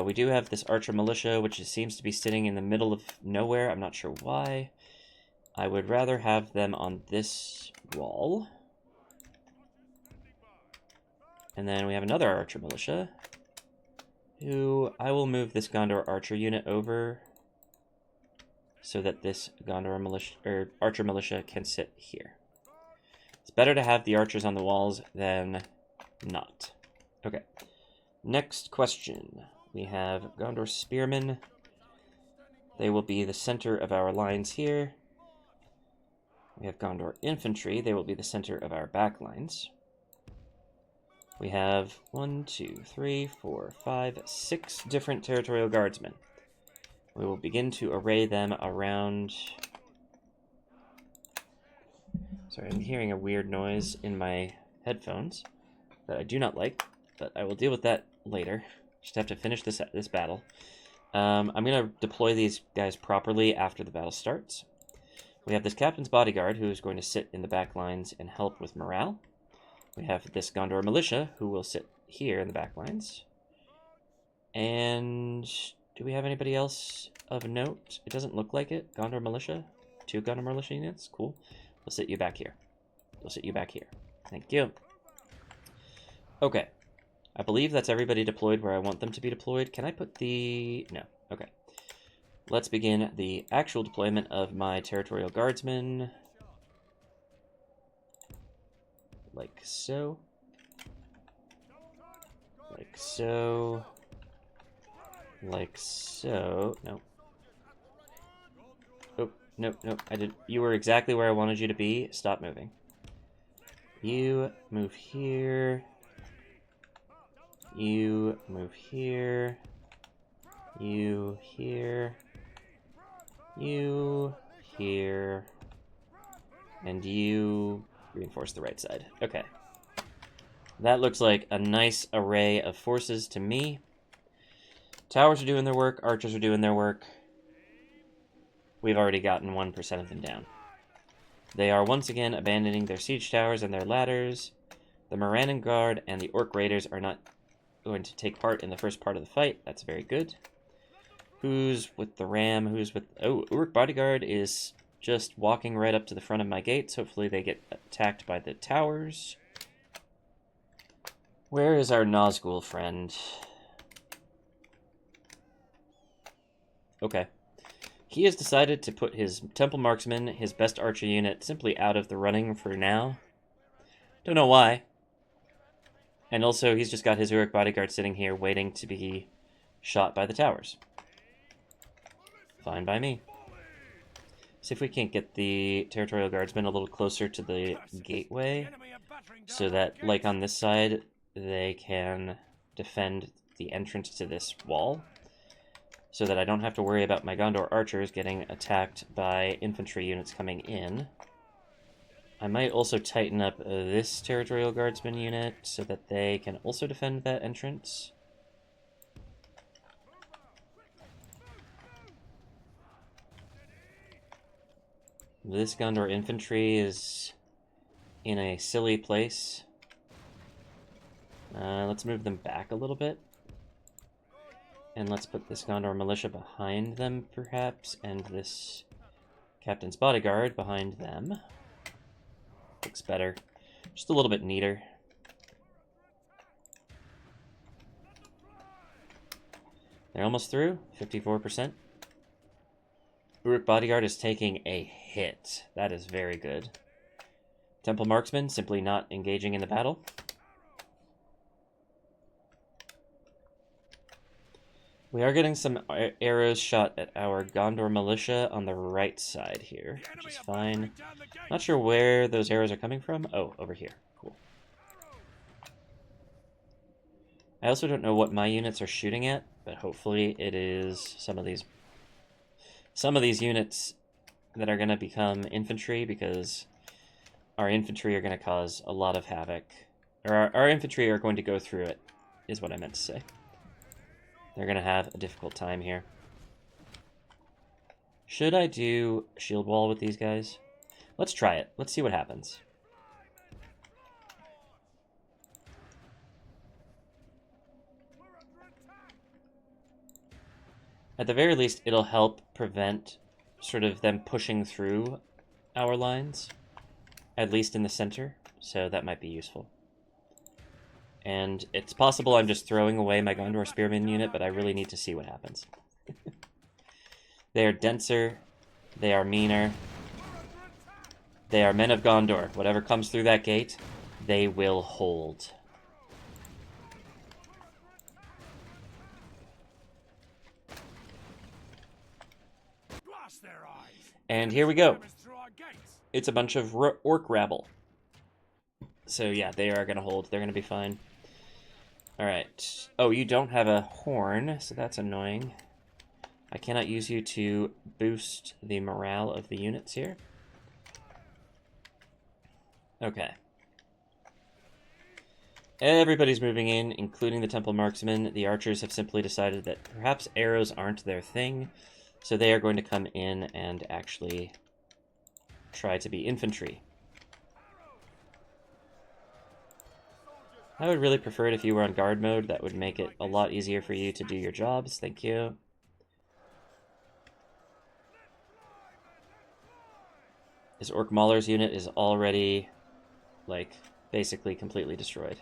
We do have this archer militia, which seems to be sitting in the middle of nowhere. I'm not sure why. I would rather have them on this wall. And then we have another archer militia, who I will move this Gondor archer unit over so that this Gondor militia, or archer militia, can sit here. It's better to have the archers on the walls than not. Okay. Next question. We have Gondor spearmen. They will be the center of our lines here. We have Gondor infantry. They will be the center of our back lines. We have 1, 2, 3, 4, 5, 6 different territorial guardsmen. We will begin to array them around... Sorry, I'm hearing a weird noise in my headphones that I do not like, but I will deal with that later. Just have to finish this battle. I'm going to deploy these guys properly after the battle starts. We have this captain's bodyguard who is going to sit in the back lines and help with morale. We have this Gondor militia who will sit here in the back lines. And Do we have anybody else of note? It doesn't look like it. Gondor Militia? 2 Gondor Militia units? Cool. We'll sit you back here. We'll sit you back here. Thank you. Okay. I believe that's everybody deployed where I want them to be deployed. Can I put the... No. Okay. Let's begin the actual deployment of my territorial guardsmen. Like so. Like so. Like so. No. Oh, no, no. I did. You were exactly where I wanted you to be. Stop moving. You move here. You move here. You here. You here. And you reinforce the right side. Okay. That looks like a nice array of forces to me. Towers are doing their work. Archers are doing their work. We've already gotten 1% of them down. They are once again abandoning their siege towers and their ladders. The Morannon Guard and the Orc Raiders are not going to take part in the first part of the fight. That's very good. Who's with the ram? Who's with... Oh, Uruk Bodyguard is just walking right up to the front of my gates. Hopefully they get attacked by the towers. Where is our Nazgul friend? Okay. He has decided to put his Temple Marksman, his best archer unit, simply out of the running for now. Don't know why. And also, he's just got his Uruk Bodyguard sitting here waiting to be shot by the towers. Fine by me. See if we can't get the Territorial Guardsmen a little closer to the gateway, so that, like on this side, they can defend the entrance to this wall, so that I don't have to worry about my Gondor archers getting attacked by infantry units coming in. I might also tighten up this Territorial Guardsman unit so that they can also defend that entrance. This Gondor infantry is in a silly place. Let's move them back a little bit. And let's put this Gondor militia behind them, perhaps, and this Captain's Bodyguard behind them. Looks better. Just a little bit neater. They're almost through. 54%. Uruk Bodyguard is taking a hit. That is very good. Temple Marksman simply not engaging in the battle. We are getting some arrows shot at our Gondor militia on the right side here, which is fine. Not sure where those arrows are coming from. Oh, over here. Cool. I also don't know what my units are shooting at, but hopefully it is some of these units that are going to become infantry, because our infantry are going to cause a lot of havoc. Or our infantry are going to go through it, is what I meant to say. They're going to have a difficult time here. Should I do shield wall with these guys? Let's try it. Let's see what happens. At the very least, it'll help prevent sort of them pushing through our lines, at least in the center, so that might be useful. And it's possible I'm just throwing away my Gondor Spearman unit, but I really need to see what happens. They are denser. They are meaner. They are men of Gondor. Whatever comes through that gate, they will hold. And here we go. It's a bunch of orc rabble. So yeah, they are going to hold. They're going to be fine. Alright. Oh, you don't have a horn, so that's annoying. I cannot use you to boost the morale of the units here. Okay. Everybody's moving in, including the Temple Marksmen. The archers have simply decided that perhaps arrows aren't their thing, so they are going to come in and actually try to be infantry. I would really prefer it if you were on guard mode. That would make it a lot easier for you to do your jobs. Thank you. This Orc Mauler's unit is already, like, basically completely destroyed.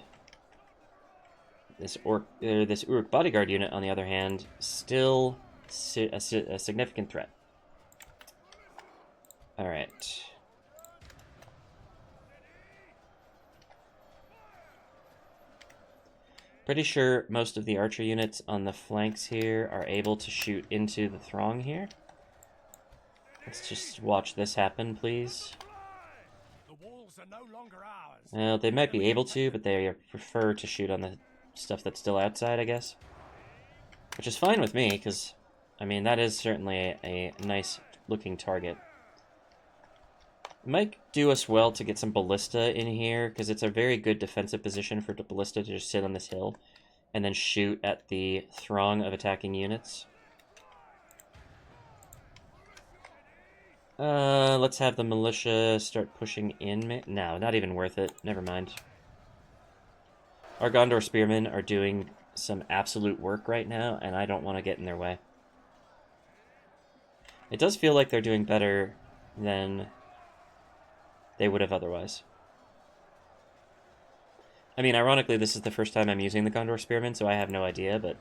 This Uruk bodyguard unit, on the other hand, still a significant threat. All right. Pretty sure most of the archer units on the flanks here are able to shoot into the throng here. Let's just watch this happen, please. The walls are no longer ours. Well, they might be able to, but they prefer to shoot on the stuff that's still outside, I guess. Which is fine with me, because, I mean, that is certainly a nice-looking target. It might do us well to get some ballista in here, because it's a very good defensive position for the ballista to just sit on this hill and then shoot at the throng of attacking units. Let's have the militia start pushing in. No, not even worth it. Never mind. Our Gondor spearmen are doing some absolute work right now, and I don't want to get in their way. It does feel like they're doing better than they would have otherwise. I mean, ironically, this is the first time I'm using the Gondor spearmen, so I have no idea, but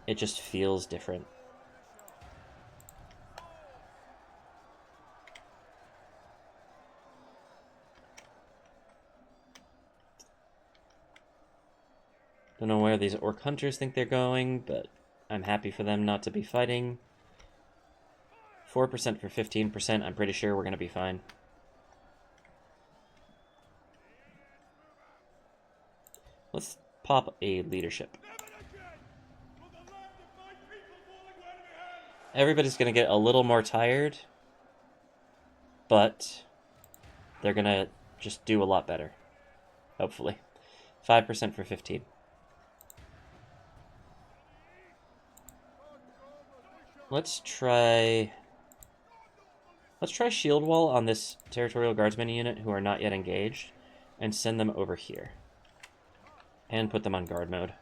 it just feels different. Don't know where these orc hunters think they're going, but I'm happy for them not to be fighting. 4% for 15%, I'm pretty sure we're going to be fine. Let's pop a leadership. Everybody's going to get a little more tired, but they're going to just do a lot better, hopefully. 5% for 15. Let's try shield wall on this territorial guardsman unit who are not yet engaged and send them over here. And put them on guard mode.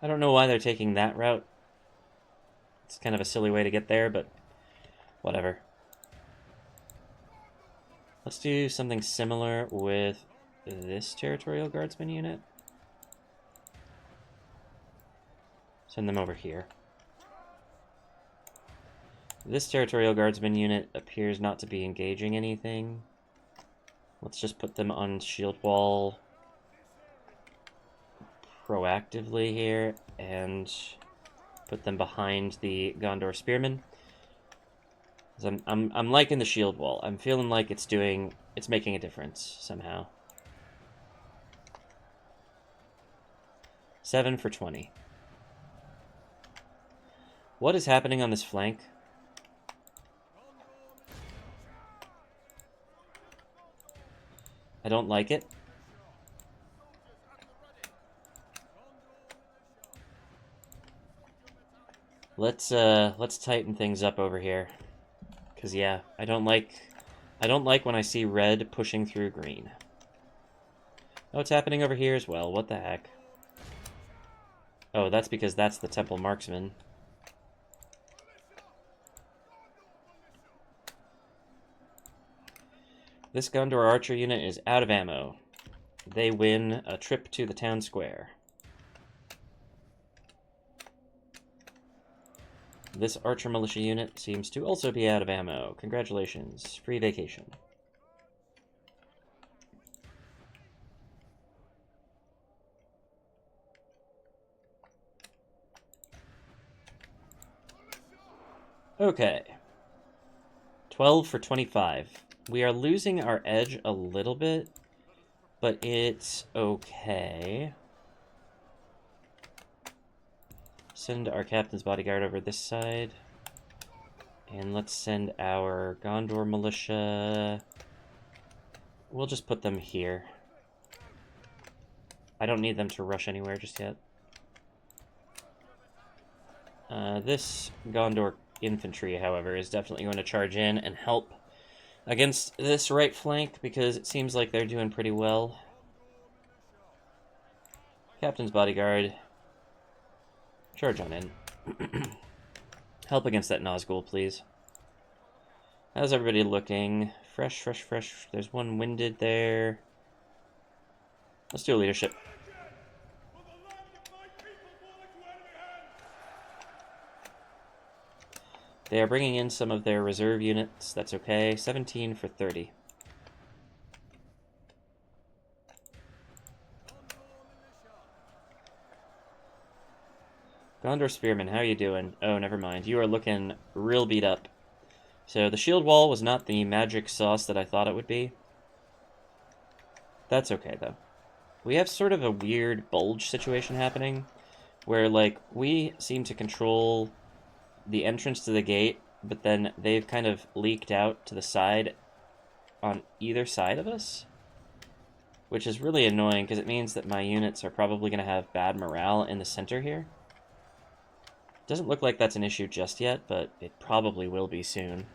I don't know why they're taking that route. It's kind of a silly way to get there, but whatever. Let's do something similar with this territorial guardsman unit. Send them over here. This territorial guardsman unit appears not to be engaging anything. Let's just put them on shield wall proactively here and put them behind the Gondor spearmen. I'm liking the shield wall. I'm feeling like it's making a difference somehow. 7 for 20. What is happening on this flank? I don't like it. Let's tighten things up over here. 'Cause yeah, I don't like when I see red pushing through green. Oh, it's happening over here as well. What the heck? Oh, that's because that's the temple marksman. This Gondor archer unit is out of ammo. They win a trip to the town square. This archer militia unit seems to also be out of ammo. Congratulations. Free vacation. Okay. 12 for 25. We are losing our edge a little bit, but it's okay. Send our captain's bodyguard over this side. And let's send our Gondor militia. We'll just put them here. I don't need them to rush anywhere just yet. This Gondor infantry, however, is definitely going to charge in and help against this right flank because it seems like they're doing pretty well. Captain's bodyguard, charge on in. Help against that Nazgul, please. How's everybody looking? Fresh, fresh, fresh. There's one winded there. Let's do a leadership. They are bringing in some of their reserve units. That's okay. 17 for 30. Gondor Spearman, how are you doing? Oh, never mind. You are looking real beat up. So the shield wall was not the magic sauce that I thought it would be. That's okay, though. We have sort of a weird bulge situation happening, where, like, we seem to control the entrance to the gate, but then they've kind of leaked out to the side on either side of us, which is really annoying because it means that my units are probably going to have bad morale in the center here. Doesn't look like that's an issue just yet, but it probably will be soon.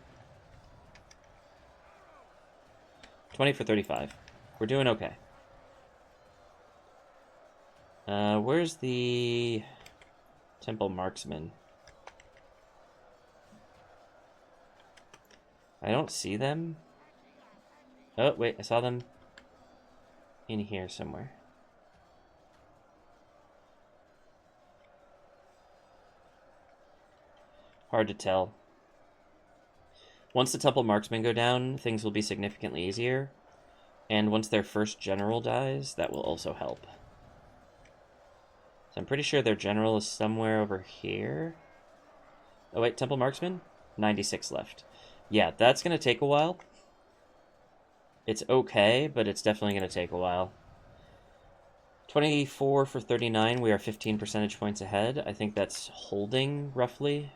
20 for 35. We're doing okay. Where's the Temple Marksman? I don't see them. Oh, wait, I saw them in here somewhere. Hard to tell. Once the Temple Marksmen go down, things will be significantly easier. And once their first general dies, that will also help. So I'm pretty sure their general is somewhere over here. Oh wait, Temple Marksman? 96 left. Yeah, that's going to take a while. It's okay, but it's definitely going to take a while. 24 for 39, we are 15 percentage points ahead. I think that's holding, roughly.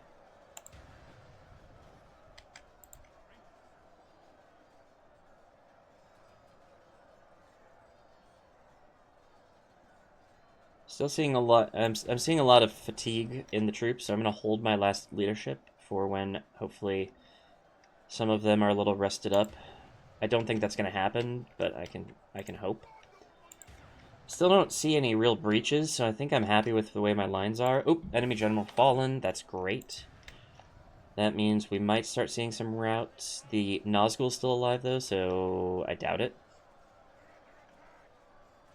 Still seeing a lot. I'm seeing a lot of fatigue in the troops, so I'm going to hold my last leadership for when, hopefully, some of them are a little rested up. I don't think that's going to happen, but I can hope. Still don't see any real breaches, so I think I'm happy with the way my lines are. Oop, enemy general fallen. That's great. That means we might start seeing some routes. The Nazgul's still alive, though, so I doubt it.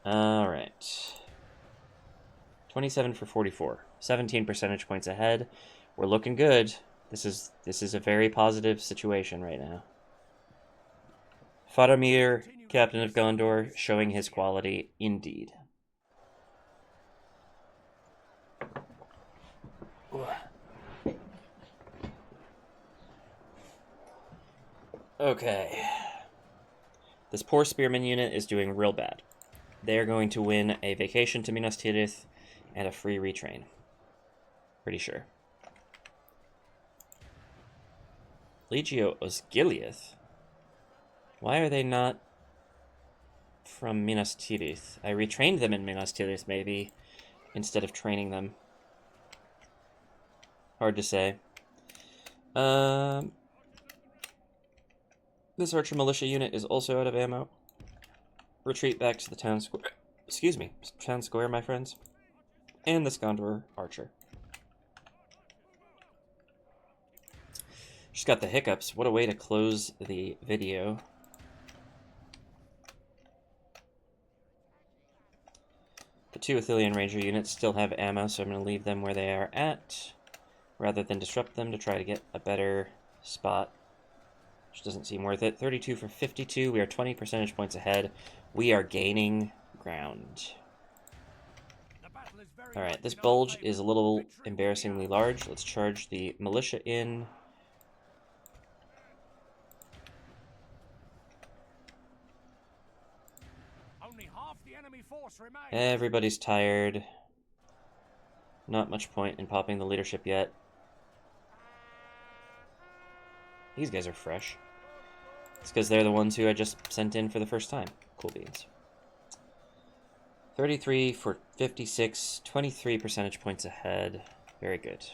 Alright. 27 for 44. 17 percentage points ahead. We're looking good. This is a very positive situation right now. Faramir, Captain of Gondor, showing his quality indeed. Okay. This poor spearman unit is doing real bad. They are going to win a vacation to Minas Ithil and a free retrain. Pretty sure. Legio Osgiliath? Why are they not from Minas Ithil? I retrained them in Minas Ithil, maybe, instead of training them. Hard to say. This archer militia unit is also out of ammo. Retreat back to the town square. Excuse me, town square, my friends. And this Gondor archer. Just got the hiccups. What a way to close the video. The two Ithilien Ranger units still have ammo, so I'm going to leave them where they are at, rather than disrupt them to try to get a better spot, which doesn't seem worth it. 32 for 52. We are 20 percentage points ahead. We are gaining ground. Alright, this bulge is a little embarrassingly large. Let's charge the militia in. Only half the enemy force remains. Everybody's tired. Not much point in popping the leadership yet. These guys are fresh. It's because they're the ones who I just sent in for the first time. Cool beans. 33 for 56, 23 percentage points ahead. Very good.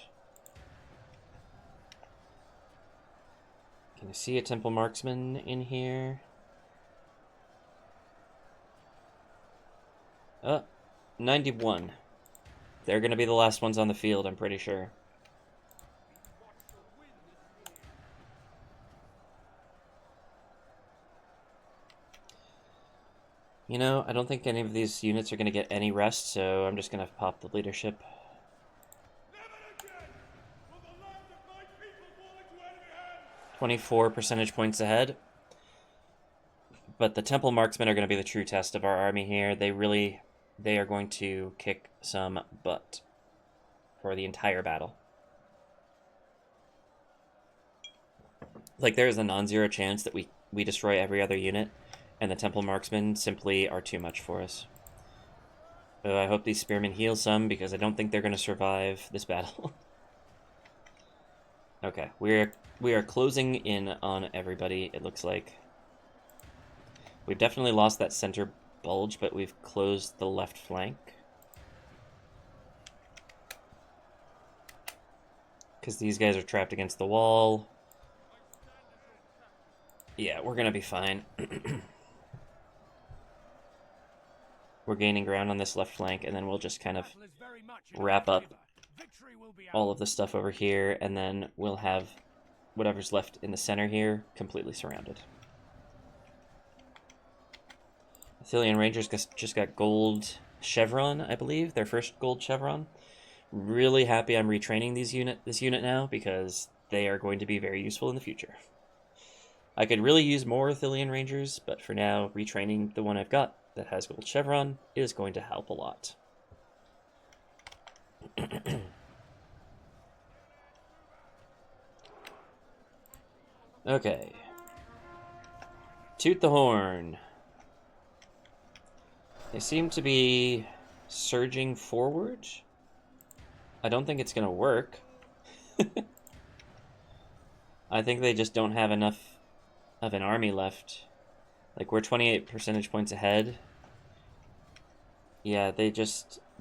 Can you see a Temple Marksman in here? 91. They're going to be the last ones on the field, I'm pretty sure. You know, I don't think any of these units are going to get any rest, so I'm just going to pop the leadership. 24 percentage points ahead. But the Temple Marksmen are going to be the true test of our army here. They are going to kick some butt for the entire battle. Like, there is a non-zero chance that we destroy every other unit, and the Temple Marksmen simply are too much for us. So I hope these Spearmen heal some, because I don't think they're going to survive this battle. Okay, we are closing in on everybody, it looks like. We've definitely lost that center bulge, but we've closed the left flank. Because these guys are trapped against the wall. Yeah, we're going to be fine. We're gaining ground on this left flank, and then we'll just kind of wrap up all of the stuff over here, and then we'll have whatever's left in the center here completely surrounded. Ithilien Rangers just got gold chevron, I believe, their first gold chevron. Really happy I'm retraining this unit now, because they are going to be very useful in the future. I could really use more Ithilien Rangers, but for now, retraining the one I've got that has gold chevron is going to help a lot. Okay. Toot the horn. They seem to be surging forward. I don't think it's going to work. I think they just don't have enough of an army left. Like, we're 28 percentage points ahead. Yeah, they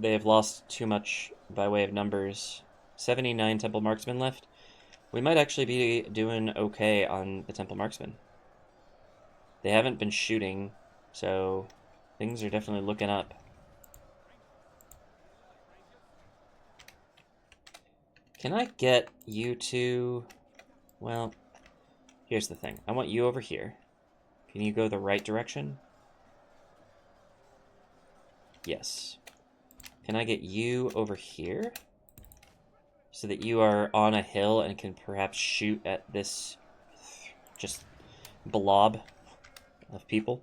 have lost too much by way of numbers. 79 Temple Marksmen left. We might actually be doing okay on the Temple Marksmen. They haven't been shooting, so things are definitely looking up. Can I get you to... Well, here's the thing. I want you over here. Can you go the right direction? Yes. Can I get you over here? So that you are on a hill and can perhaps shoot at this just blob of people?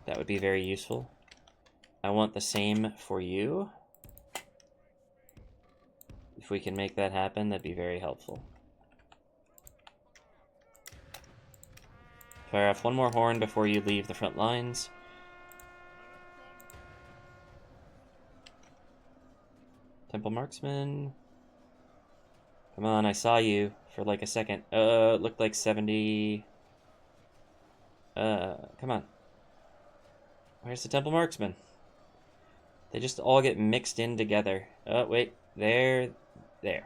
That would be very useful. I want the same for you. If we can make that happen, that'd be very helpful. Fire off one more horn before you leave the front lines. Temple Marksman. Come on, I saw you for like a second. It looked like 70... come on. Where's the Temple Marksman? They just all get mixed in together. Oh, wait. There.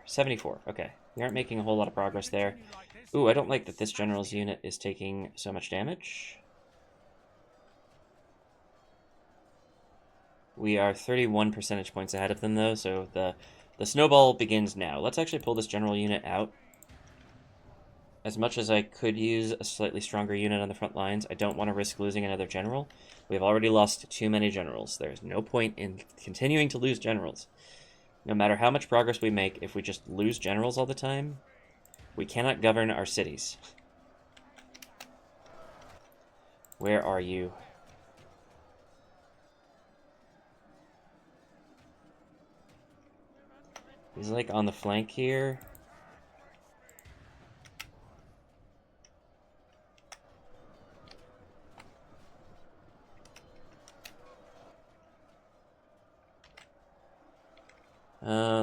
74. Okay. We aren't making a whole lot of progress there. Ooh, I don't like that this general's unit is taking so much damage. We are 31 percentage points ahead of them, though, so the snowball begins now. Let's actually pull this general unit out. As much as I could use a slightly stronger unit on the front lines, I don't want to risk losing another general. We've already lost too many generals. There's no point in continuing to lose generals. No matter how much progress we make, if we just lose generals all the time, we cannot govern our cities. Where are you? He's like on the flank here.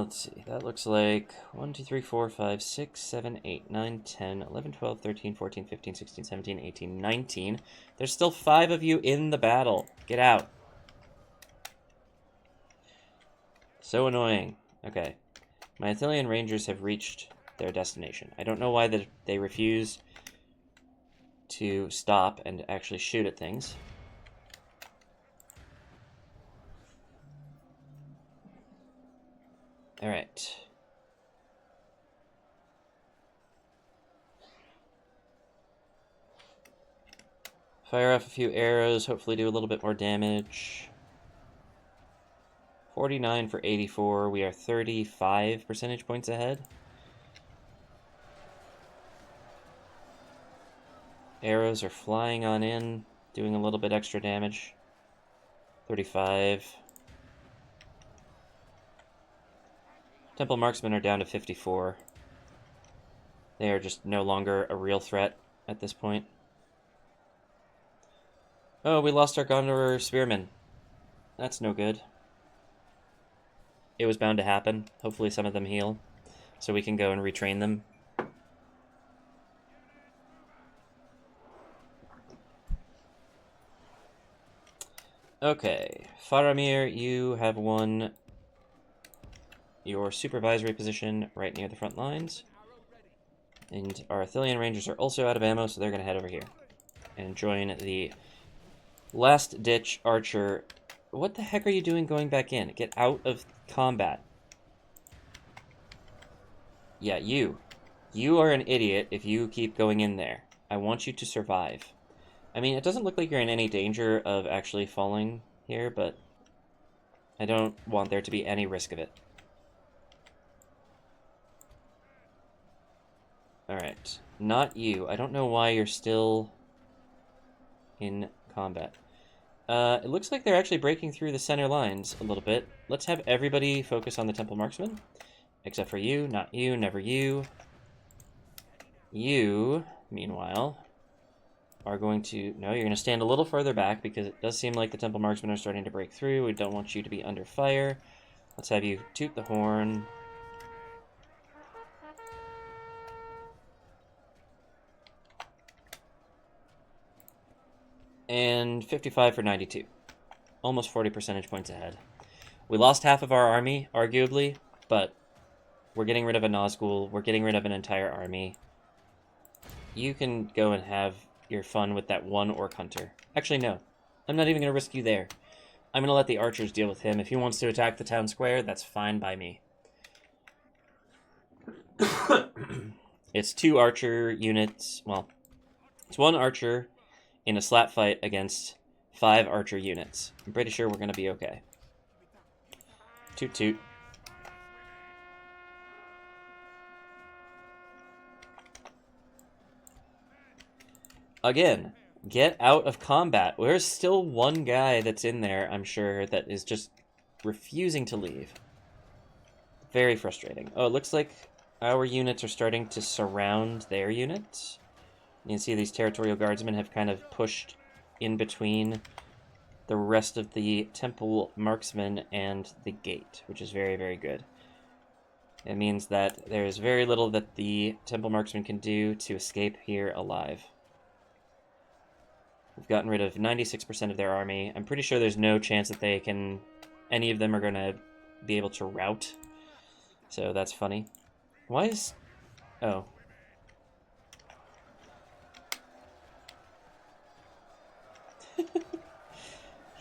Let's see. That looks like 1, 2, 3, 4, 5, 6, 7, 8, 9, 10, 11, 12, 13, 14, 15, 16, 17, 18, 19. There's still 5 of you in the battle. Get out. So annoying. Okay. My Ithilien Rangers have reached their destination. I don't know why they refuse to stop and actually shoot at things. All right. Fire off a few arrows, hopefully do a little bit more damage. 49 for 84. We are 35 percentage points ahead. Arrows are flying on in, doing a little bit extra damage. 35. Temple marksmen are down to 54. They are just no longer a real threat at this point. Oh, we lost our Gondor spearmen. That's no good. It was bound to happen. Hopefully some of them heal, so we can go and retrain them. Okay, Faramir, you have won your supervisory position right near the front lines. And our Ithilien Rangers are also out of ammo, so they're going to head over here and join the last-ditch archer. What the heck are you doing going back in? Get out of combat. Yeah, you. You are an idiot if you keep going in there. I want you to survive. I mean, it doesn't look like you're in any danger of actually falling here, but I don't want there to be any risk of it. Alright. Not you. I don't know why you're still in combat. It looks like they're actually breaking through the center lines a little bit. Let's have everybody focus on the Temple Marksman. Except for you, not you, never you. You, meanwhile, are going to... No, you're going to stand a little further back because it does seem like the Temple Marksmen are starting to break through. We don't want you to be under fire. Let's have you toot the horn. And 55 for 92. Almost 40 percentage points ahead. We lost half of our army, arguably, but we're getting rid of a Nazgul. We're getting rid of an entire army. You can go and have your fun with that one orc hunter. Actually, no. I'm not even going to risk you there. I'm going to let the archers deal with him. If he wants to attack the town square, that's fine by me. It's 2 archer units. Well, it's 1 archer in a slap fight against 5 archer units. I'm pretty sure we're going to be okay. Toot toot. Again, get out of combat. There's still one guy that's in there, I'm sure, that is just refusing to leave. Very frustrating. Oh, it looks like our units are starting to surround their units. You can see these territorial guardsmen have kind of pushed in between the rest of the temple marksmen and the gate, which is very, very good. It means that there is very little that the temple marksmen can do to escape here alive. We've gotten rid of 96% of their army. I'm pretty sure there's no chance that they can... any of them are going to be able to rout. So that's funny. Why is... oh.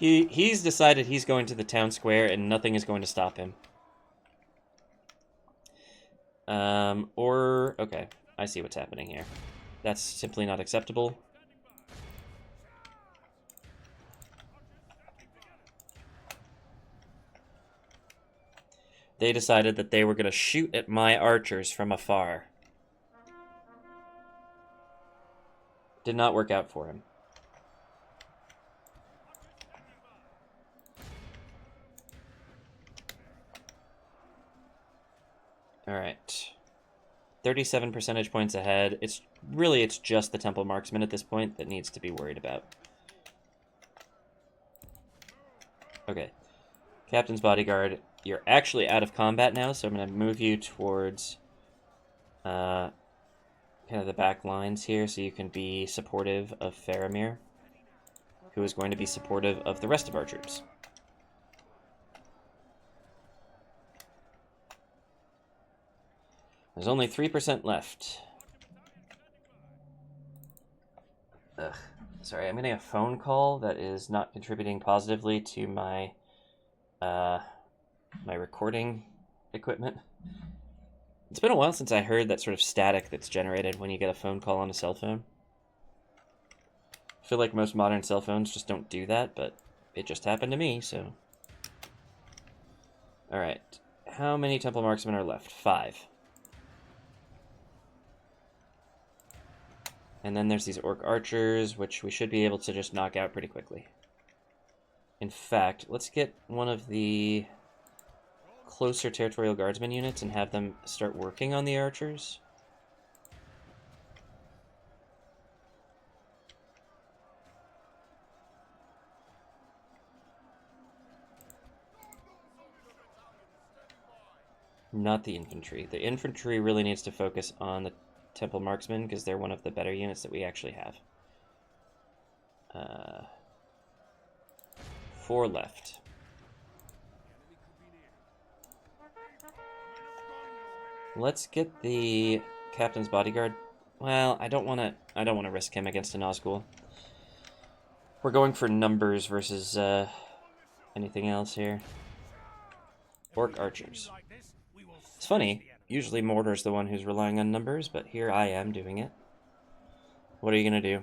He's decided he's going to the town square and nothing is going to stop him. Okay, I see what's happening here. That's simply not acceptable. They decided that they were going to shoot at my archers from afar. Did not work out for him. Alright. 37 percentage points ahead. It's just the Temple Marksman at this point that needs to be worried about. Okay. Captain's Bodyguard, you're actually out of combat now, so I'm going to move you towards kind of the back lines here so you can be supportive of Faramir, who is going to be supportive of the rest of our troops. There's only 3% left. Ugh. Sorry, I'm getting a phone call that is not contributing positively to my my recording equipment. It's been a while since I heard that sort of static that's generated when you get a phone call on a cell phone. I feel like most modern cell phones just don't do that, but it just happened to me, so... Alright. How many Temple Marksmen are left? 5. And then there's these Orc Archers, which we should be able to just knock out pretty quickly. In fact, let's get one of the closer Territorial Guardsmen units and have them start working on the Archers. Not the infantry. The infantry really needs to focus on the Temple Marksmen because they're one of the better units that we actually have. 4 left. Let's get the Captain's Bodyguard. Well, I don't want to risk him against an Osgiliath. We're going for numbers versus anything else here. Orc Archers. It's funny, usually Mortar's the one who's relying on numbers, but here I am doing it. What are you going to do?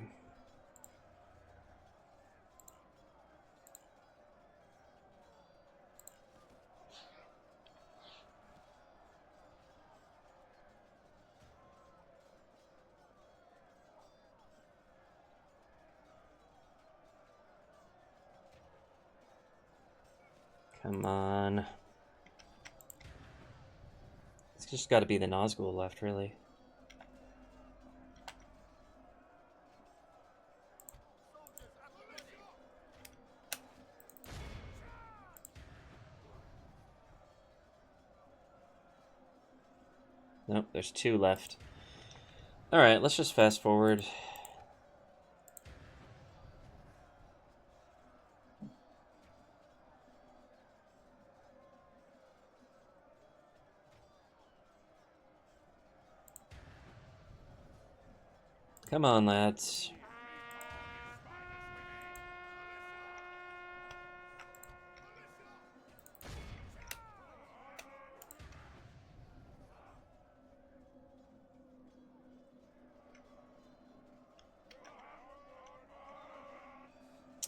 Come on. It's just got to be the Nazgul left, really. Nope, there's 2 left. Alright, let's just fast forward. Come on, lads.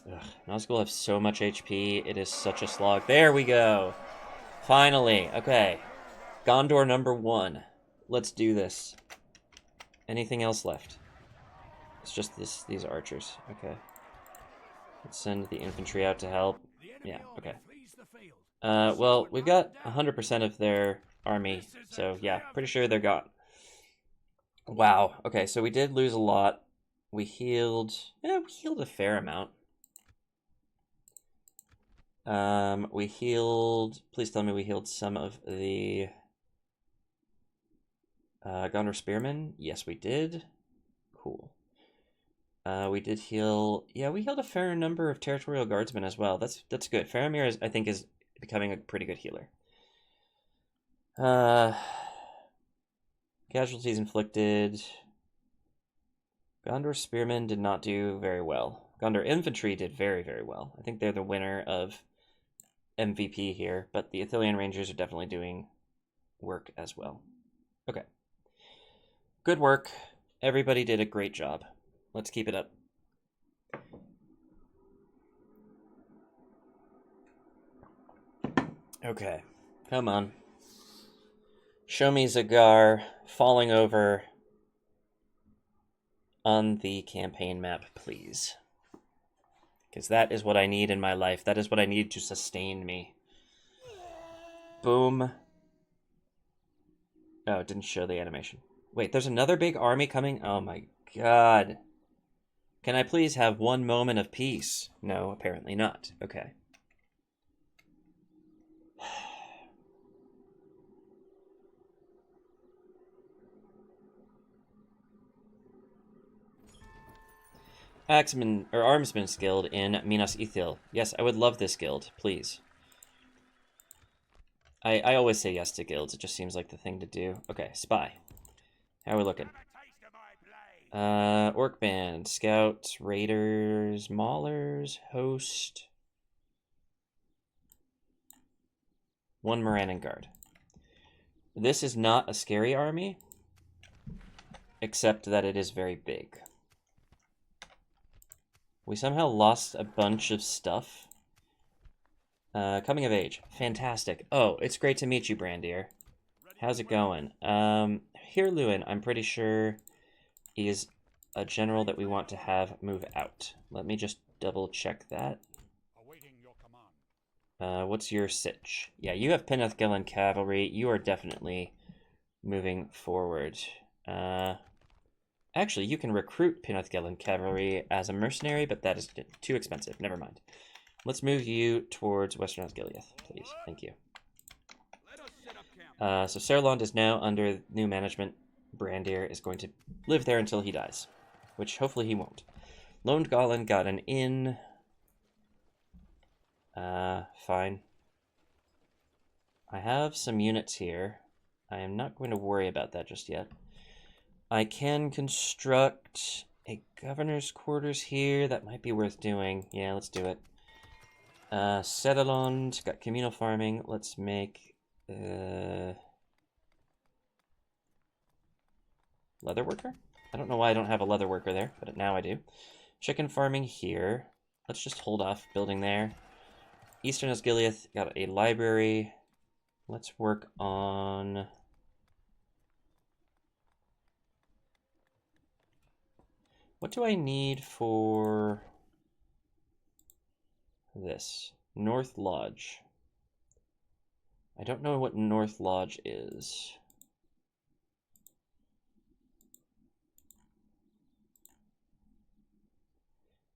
Ugh, Nazgul have so much HP. It is such a slog. There we go. Finally. Okay. Gondor number 1. Let's do this. Anything else left? It's just these archers. Okay. Let's send the infantry out to help. Yeah, okay. Well, we've got 100% of their army, so yeah, pretty sure they're gone. Wow. Okay, so we did lose a lot. We healed... Yeah, we healed a fair amount. We healed... Please tell me we healed some of the... Gondor Spearmen? Yes, we did. Cool. We did heal... Yeah, we healed a fair number of Territorial Guardsmen as well. That's good. Faramir, I think, is becoming a pretty good healer. Casualties inflicted. Gondor Spearmen did not do very well. Gondor Infantry did very, very well. I think they're the winner of MVP here, but the Ithilien Rangers are definitely doing work as well. Okay. Good work. Everybody did a great job. Let's keep it up. Okay. Come on. Show me Zagar falling over on the campaign map, please. Because that is what I need in my life. That is what I need to sustain me. Boom. Oh, it didn't show the animation. Wait, there's another big army coming? Oh my god. Can I please have one moment of peace? No, apparently not. Okay. Axeman, or Armsman's Guild in Minas Ithil. Yes, I would love this guild, please. I always say yes to guilds. It just seems like the thing to do. Okay, spy. How are we looking? Orc band, scouts, raiders, maulers, host. 1 Morannon guard. This is not a scary army, except that it is very big. We somehow lost a bunch of stuff. Coming of age. Fantastic. Oh, it's great to meet you, Brandir. How's it going? Here, Lewin, I'm pretty sure is a general that we want to have move out. Let me just double check that. Awaiting your command. What's your sitch? Yeah, you have Ithilien cavalry. You are definitely moving forward. Actually, you can recruit Ithilien cavalry as a mercenary, but that is too expensive. Never mind. Let's move you towards Western Osgiliath, please. Thank you. So Serlond is now under new management. Brandir is going to live there until he dies, which hopefully he won't. Lone Golan got an inn. Fine. I have some units here. I am not going to worry about that just yet. I can construct a governor's quarters here. That might be worth doing. Yeah, let's do it. Settlond got communal farming. Let's make leather worker? I don't know why I don't have a leather worker there, but now I do. Chicken farming here. Let's just hold off building there. Eastern Osgiliath got a library. Let's work on... What do I need for this? North Lodge. I don't know what North Lodge is.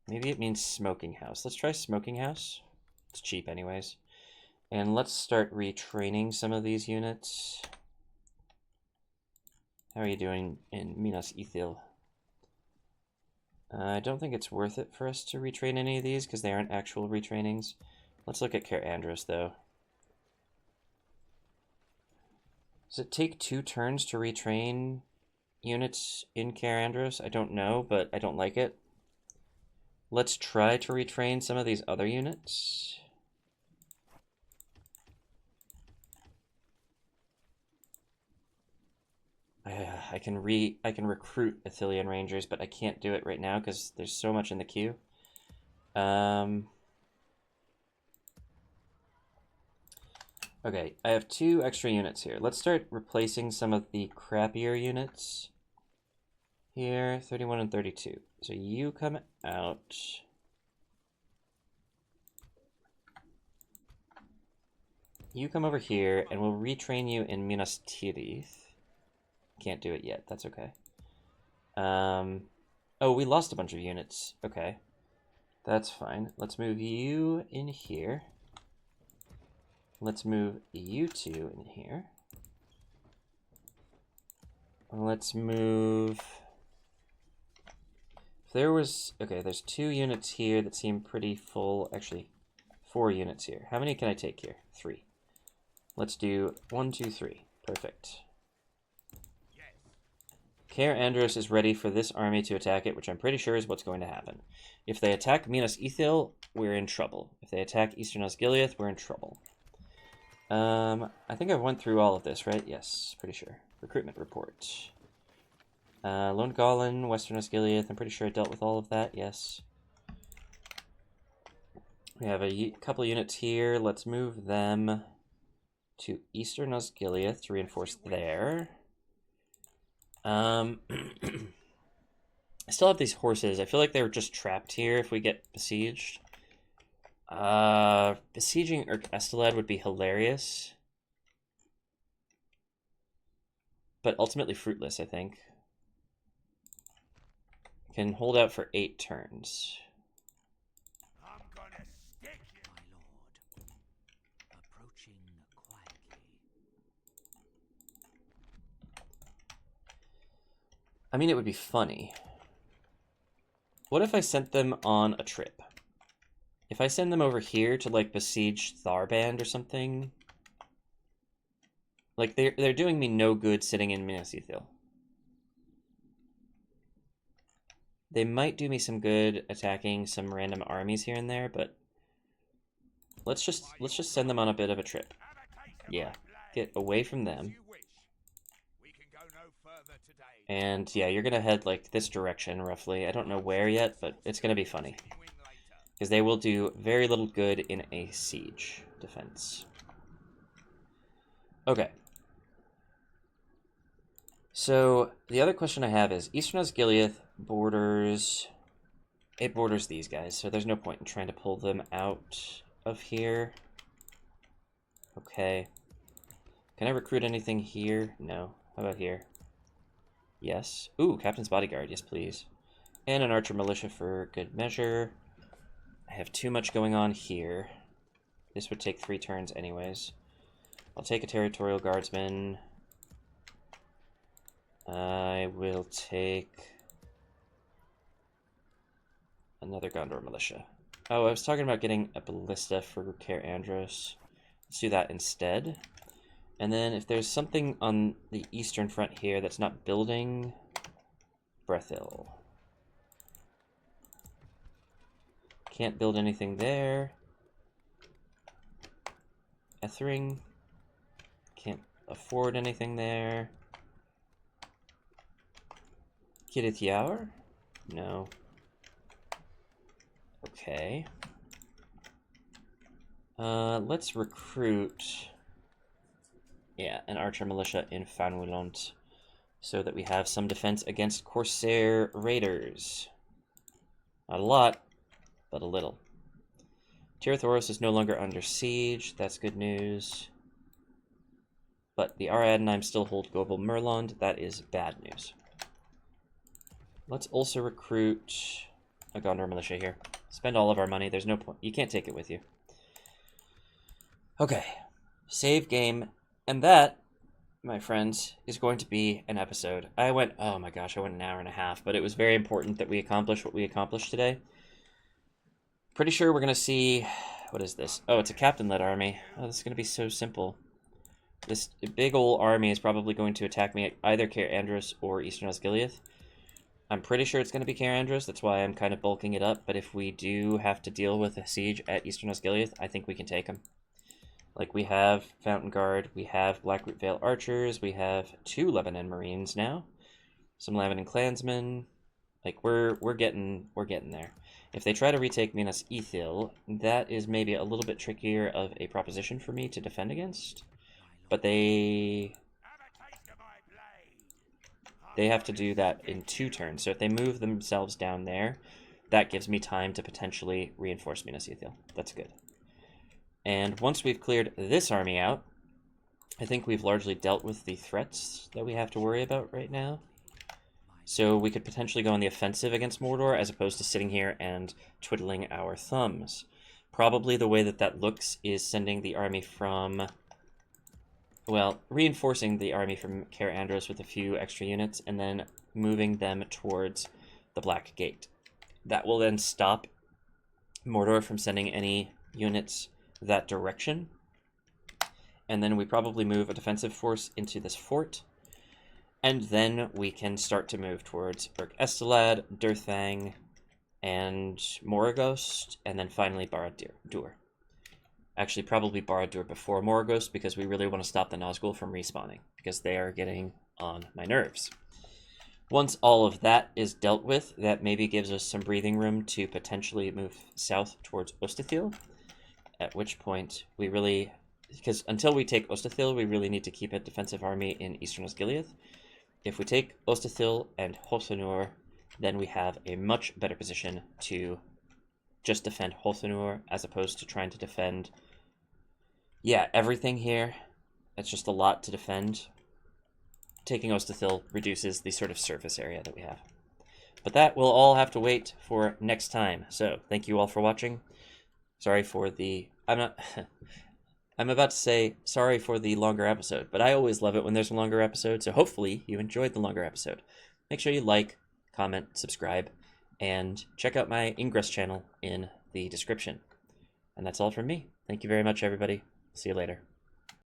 Maybe it means smoking house. Let's try smoking house. It's cheap anyways. And let's start retraining some of these units. How are you doing in Minas Ithil? I don't think it's worth it for us to retrain any of these because they aren't actual retrainings. Let's look at Cair Andros though. Does it take 2 turns to retrain units in Cair Andros? I don't know, but I don't like it. Let's try to retrain some of these other units. I can recruit Ithilien Rangers, but I can't do it right now because there's so much in the queue. Okay, I have 2 extra units here. Let's start replacing some of the crappier units. Here, 31 and 32. So you come out. You come over here, and we'll retrain you in Minas Ithil. Can't do it yet. That's okay. Oh, we lost a bunch of units. Okay. That's fine. Let's move you in here. Let's move you 2 in here. Let's move... There was... Okay, there's 2 units here that seem pretty full. Actually, 4 units here. How many can I take here? 3. Let's do 1, 2, 3. Perfect. Cair Andros is ready for this army to attack it, which I'm pretty sure is what's going to happen. If they attack Minas Ithil, we're in trouble. If they attack Eastern Osgiliath, we're in trouble. I think I've went through all of this, right? Yes, pretty sure. Recruitment report. Lone Golan, Western Osgiliath, I'm pretty sure I dealt with all of that, yes. We have a couple units here. Let's move them to Eastern Osgiliath to reinforce there. I still have these horses. I feel like they're just trapped here if we get besieged. Besieging Estelad would be hilarious. But ultimately fruitless, I think. Can hold out for 8 turns. I'm gonna stick you, my lord. Approaching quietly. I mean, it would be funny. What if I sent them on a trip? If I send them over here to, like, besiege Tharband or something... Like, they're doing me no good sitting in Minas Ithil. They might do me some good attacking some random armies here and there, but... Let's just send them on a bit of a trip. Yeah, get away from them. we can go no further today. And yeah, you're gonna head like this direction roughly. I don't know where yet, but it's gonna be funny. Because they will do very little good in a siege defense. Okay. So the other question I have is Eastern Osgiliath borders... It borders these guys, so there's no point in trying to pull them out of here. Okay. Can I recruit anything here? No. How about here? Yes. Ooh, Captain's Bodyguard. Yes, please. And an Archer Militia for good measure. I have too much going on here. This would take 3 turns anyways. I'll take a Territorial Guardsman. I will take another Gondor Militia. Oh, I was talking about getting a Ballista for Cair Andros. Let's do that instead. And then if there's something on the eastern front here that's not building, Brethil. Can't build anything there. Ethering. Can't afford anything there. Kidith No. Okay. Let's recruit... Yeah, an Archer Militia in Fanwilont, so that we have some defense against Corsair raiders. Not a lot, but a little. Tirathoros is no longer under siege. That's good news. But the Aradenheim still hold Gobel Merlond. That is bad news. Let's also recruit a Gondor Militia here. Spend all of our money. There's no point. You can't take it with you. Okay. Save game. And that, my friends, is going to be an episode. Oh my gosh, I went an hour and a half, but it was very important that we accomplish what we accomplished today. Pretty sure we're going to see... What is this? Oh, it's a captain-led army. Oh, this is going to be so simple. This big old army is probably going to attack me at either Cair Andros or Eastern Osgiliath. I'm pretty sure it's going to be Cair Andros, that's why I'm kind of bulking it up, but if we do have to deal with a siege at Eastern Osgiliath, I think we can take them. Like, we have Fountain Guard, we have Blackroot Vale Archers, we have 2 Lebanon Marines now, some Lebanon Clansmen. Like, we're getting there. If they try to retake Minas Ithil, that is maybe a little bit trickier of a proposition for me to defend against. But they have to do that in 2 turns. So if they move themselves down there, that gives me time to potentially reinforce Minas Ithil. That's good. And once we've cleared this army out, I think we've largely dealt with the threats that we have to worry about right now. So we could potentially go on the offensive against Mordor as opposed to sitting here and twiddling our thumbs. Probably the way that that looks is sending the army from... Well, reinforcing the army from Cair Andros with a few extra units and then moving them towards the Black Gate. That will then stop Mordor from sending any units that direction, and then we probably move a defensive force into this fort, and then we can start to move towards Berg Estelad, Durthang, and Moraghost, and then finally Barad-dûr. Actually, probably Barad-dûr before Moraghost, because we really want to stop the Nazgul from respawning, because they are getting on my nerves. Once all of that is dealt with, that maybe gives us some breathing room to potentially move south towards Ostithil, at which point we really, because until we take Ostithil, we really need to keep a defensive army in Eastern Osgiliath. If we take Ostithil and Hosenur, then we have a much better position to just defend Hosenur as opposed to trying to defend, everything here. It's just a lot to defend. Taking Ostithil reduces the sort of surface area that we have. But that will all have to wait for next time. So, thank you all for watching. Sorry for the... I'm about to say sorry for the longer episode, but I always love it when there's a longer episode, so hopefully you enjoyed the longer episode. Make sure you like, comment, subscribe, and check out my Ingress channel in the description. And that's all from me. Thank you very much, everybody. See you later.